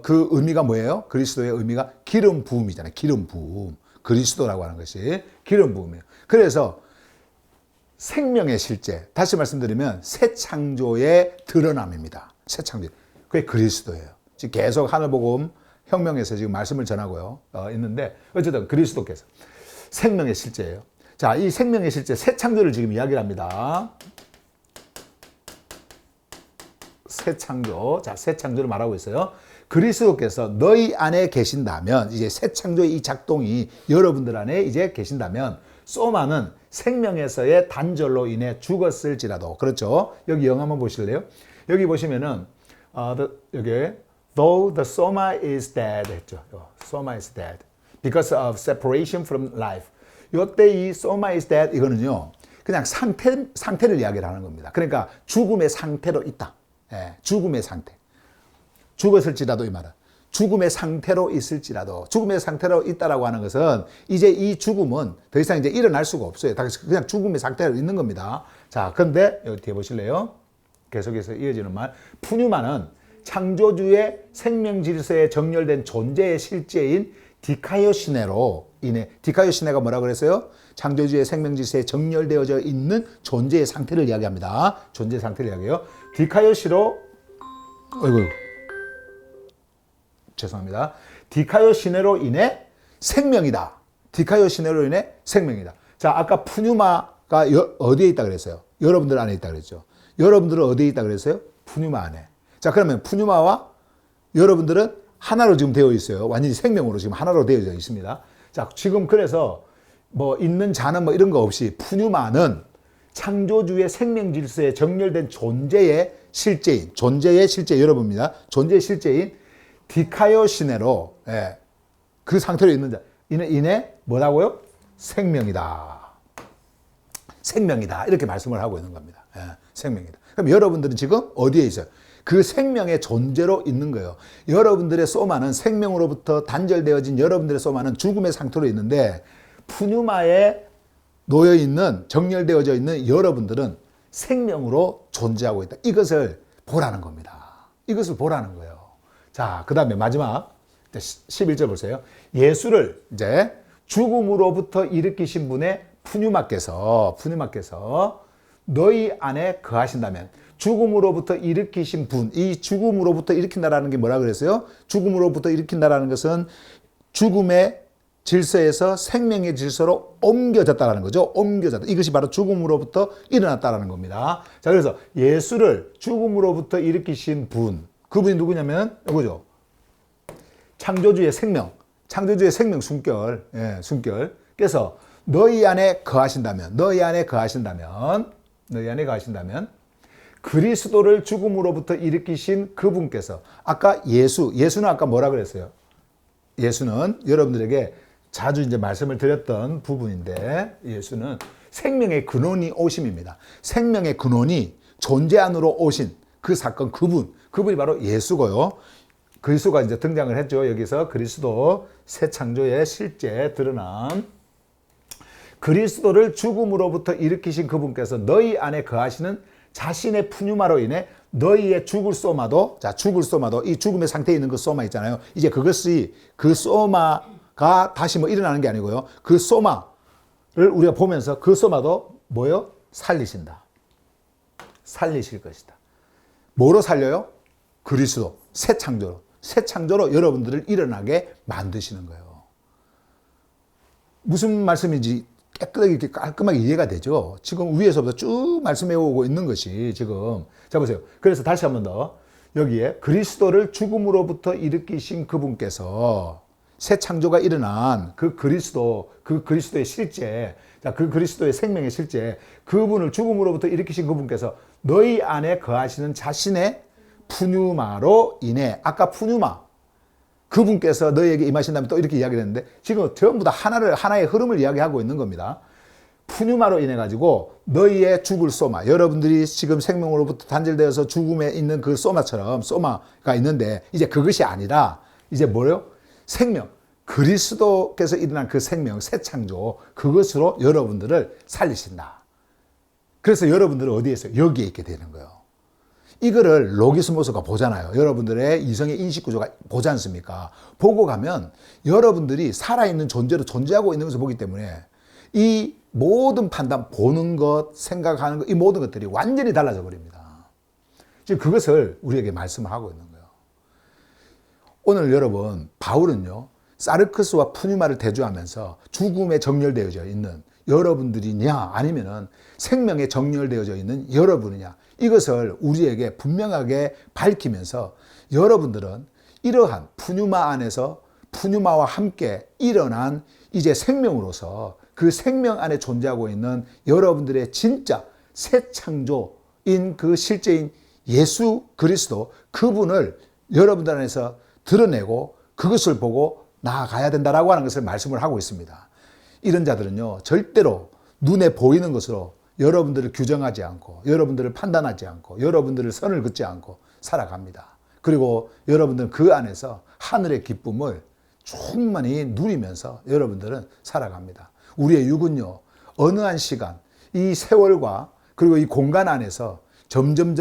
그 의미가 뭐예요? 그리스도의 의미가 기름 부음이잖아요. 기름 부음. 그리스도라고 하는 것이 기름 부음이에요. 그래서 생명의 실제, 다시 말씀드리면 새 창조의 드러남입니다. 새 창조. 그게 그리스도예요. 지금 계속 하늘복음 혁명에서 지금 말씀을 전하고요. 있는데 어쨌든 그리스도께서 생명의 실제예요. 자, 이 생명의 실제, 새 창조를 지금 이야기를 합니다. 새 창조. 자, 새 창조를 말하고 있어요. 그리스도께서 너희 안에 계신다면, 이제 새 창조의 이 작동이 여러분들 안에 이제 계신다면, 소마는 생명에서의 단절로 인해 죽었을지라도. 그렇죠. 여기 영 한번 보실래요? 여기 보시면은 여기 though the soma is dead 했죠. soma is dead because of separation from life. 이때 이 soma is dead 이거는요. 그냥 상태를 이야기를 하는 겁니다. 그러니까 죽음의 상태로 있다. 예, 죽음의 상태. 죽었을지라도 이 말은 죽음의 상태로 있을지라도 죽음의 상태로 있다라고 하는 것은 이제 이 죽음은 더 이상 이제 일어날 수가 없어요. 그냥 죽음의 상태로 있는 겁니다. 자, 그런데 여기 뒤에 보실래요? 계속해서 이어지는 말. 푸뉴마는 창조주의 생명 질서에 정렬된 존재의 실제인 디카요시네로 인해, 디카요시네가 뭐라 그랬어요? 창조주의 생명 질서에 정렬되어져 있는 존재의 상태를 이야기합니다. 존재의 상태를 이야기해요. 디카요시로, 죄송합니다. 디카요시네로 인해 생명이다. 디카요시네로 인해 생명이다. 자, 아까 푸뉴마가 어디에 있다 그랬어요? 여러분들 안에 있다 그랬죠. 여러분들은 어디에 있다 그랬어요? 푸뉴마 안에. 자, 그러면 푸뉴마와 여러분들은 하나로 지금 되어 있어요. 완전히 생명으로 지금 하나로 되어져 있습니다. 자, 지금 그래서 뭐 있는 자는 뭐 이런 거 없이 푸뉴마는 창조주의 생명 질서에 정렬된 존재의 실제인, 존재의 실제 여러분입니다. 존재의 실제인 디카요시네로, 예, 그 상태로 있는 자 인해 뭐라고요? 생명이다. 생명이다. 이렇게 말씀을 하고 있는 겁니다. 예, 생명이다. 그럼 여러분들은 지금 어디에 있어요? 그 생명의 존재로 있는 거예요. 여러분들의 소마는 생명으로부터 단절되어진 여러분들의 소마는 죽음의 상태로 있는데 푸뉴마에 놓여있는, 정렬되어져 있는 여러분들은 생명으로 존재하고 있다. 이것을 보라는 겁니다. 이것을 보라는 거예요. 자, 그 다음에 마지막 11절 보세요. 예수를 이제 죽음으로부터 일으키신 분의 푸뉴마께서 너희 안에 거하신다면, 죽음으로부터 일으키신 분, 이 죽음으로부터 일으킨다라는 게 뭐라 그랬어요? 죽음으로부터 일으킨다라는 것은 죽음의 질서에서 생명의 질서로 옮겨졌다라는 거죠. 옮겨졌다. 이것이 바로 죽음으로부터 일어났다라는 겁니다. 자, 그래서 예수를 죽음으로부터 일으키신 분, 그분이 누구냐면 이거죠. 창조주의 생명, 창조주의 생명 숨결, 예, 숨결. 그래서 너희 안에 거하신다면 그리스도를 죽음으로부터 일으키신 그분께서, 아까 예수는 아까 뭐라 그랬어요? 예수는 여러분들에게 자주 이제 말씀을 드렸던 부분인데, 예수는 생명의 근원이 오심입니다. 생명의 근원이 존재 안으로 오신 그 사건, 그분이 바로 예수고요. 그리스도가 이제 등장을 했죠. 여기서 그리스도 새 창조의 실제 드러난 그리스도를 죽음으로부터 일으키신 그분께서 너희 안에 거하시는 자신의 푸뉴마로 인해 너희의 죽을 소마도, 자, 죽을 소마도, 이 죽음의 상태에 있는 그 소마 있잖아요. 이제 그것이, 그 소마가 다시 뭐 일어나는 게 아니고요. 그 소마를 우리가 보면서 그 소마도 뭐요? 살리신다. 살리실 것이다. 뭐로 살려요? 그리스도, 새 창조로 여러분들을 일어나게 만드시는 거예요. 무슨 말씀인지 깨끗하게 이렇게 깔끔하게 이해가 되죠. 지금 위에서부터 쭉 말씀해 오고 있는 것이 지금, 자 보세요. 그래서 다시 한 번 더 여기에 그리스도를 죽음으로부터 일으키신 그분께서, 새 창조가 일어난 그 그리스도의 실제, 자, 그 그리스도의 생명의 실제, 그분을 죽음으로부터 일으키신 그분께서 너희 안에 거하시는 자신의 푸뉴마로 인해, 아까 푸뉴마, 그분께서 너희에게 임하신다면 또 이렇게 이야기를 했는데, 지금 전부 다 하나의 흐름을 이야기하고 있는 겁니다. 푸뉴마로 인해 가지고 너희의 죽을 소마, 여러분들이 지금 생명으로부터 단절되어서 죽음에 있는 그 소마처럼 소마가 있는데, 이제 그것이 아니라 이제 뭐예요? 생명, 그리스도께서 일어난 그 생명, 새 창조, 그것으로 여러분들을 살리신다. 그래서 여러분들은 어디에 있어요? 여기에 있게 되는 거예요. 이거를 로기스모스가 보잖아요. 여러분들의 이성의 인식 구조가 보지 않습니까? 보고 가면 여러분들이 살아있는 존재로 존재하고 있는 것을 보기 때문에 이 모든 판단, 보는 것, 생각하는 것, 이 모든 것들이 완전히 달라져 버립니다. 지금 그것을 우리에게 말씀하고 있는 거예요. 오늘 여러분, 바울은요, 사르크스와 푸뉴마를 대조하면서 죽음에 정렬되어져 있는 여러분들이냐, 아니면은 생명에 정렬되어져 있는 여러분이냐, 이것을 우리에게 분명하게 밝히면서 여러분들은 이러한 푸뉴마 안에서 푸뉴마와 함께 일어난 이제 생명으로서 그 생명 안에 존재하고 있는 여러분들의 진짜 새 창조인 그 실제인 예수 그리스도 그분을 여러분들 안에서 드러내고 그것을 보고 나아가야 된다라고 하는 것을 말씀을 하고 있습니다. 이런 자들은요, 절대로 눈에 보이는 것으로 여러분들을 규정하지 않고, 여러분들을 판단하지 않고, 여러분들을 선을 긋지 않고 살아갑니다. 그리고 여러분들은 그 안에서 하늘의 기쁨을 충만히 누리면서 여러분들은 살아갑니다. 우리의 육은요, 어느 한 시간, 이 세월과 그리고 이 공간 안에서 점점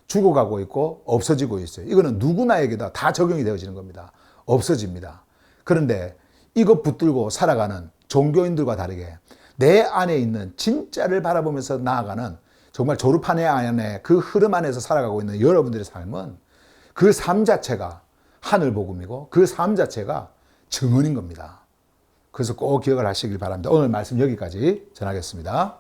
죽어가고 있고 없어지고 있어요. 이거는 누구나에게도 다 적용이 되어지는 겁니다. 없어집니다. 그런데 이것 붙들고 살아가는 종교인들과 다르게 내 안에 있는 진짜를 바라보면서 나아가는 정말 조르파네 안에 그 흐름 안에서 살아가고 있는 여러분들의 삶은 그 삶 자체가 하늘 복음이고 그 삶 자체가 증언인 겁니다. 그래서 꼭 기억을 하시길 바랍니다. 오늘 말씀 여기까지 전하겠습니다.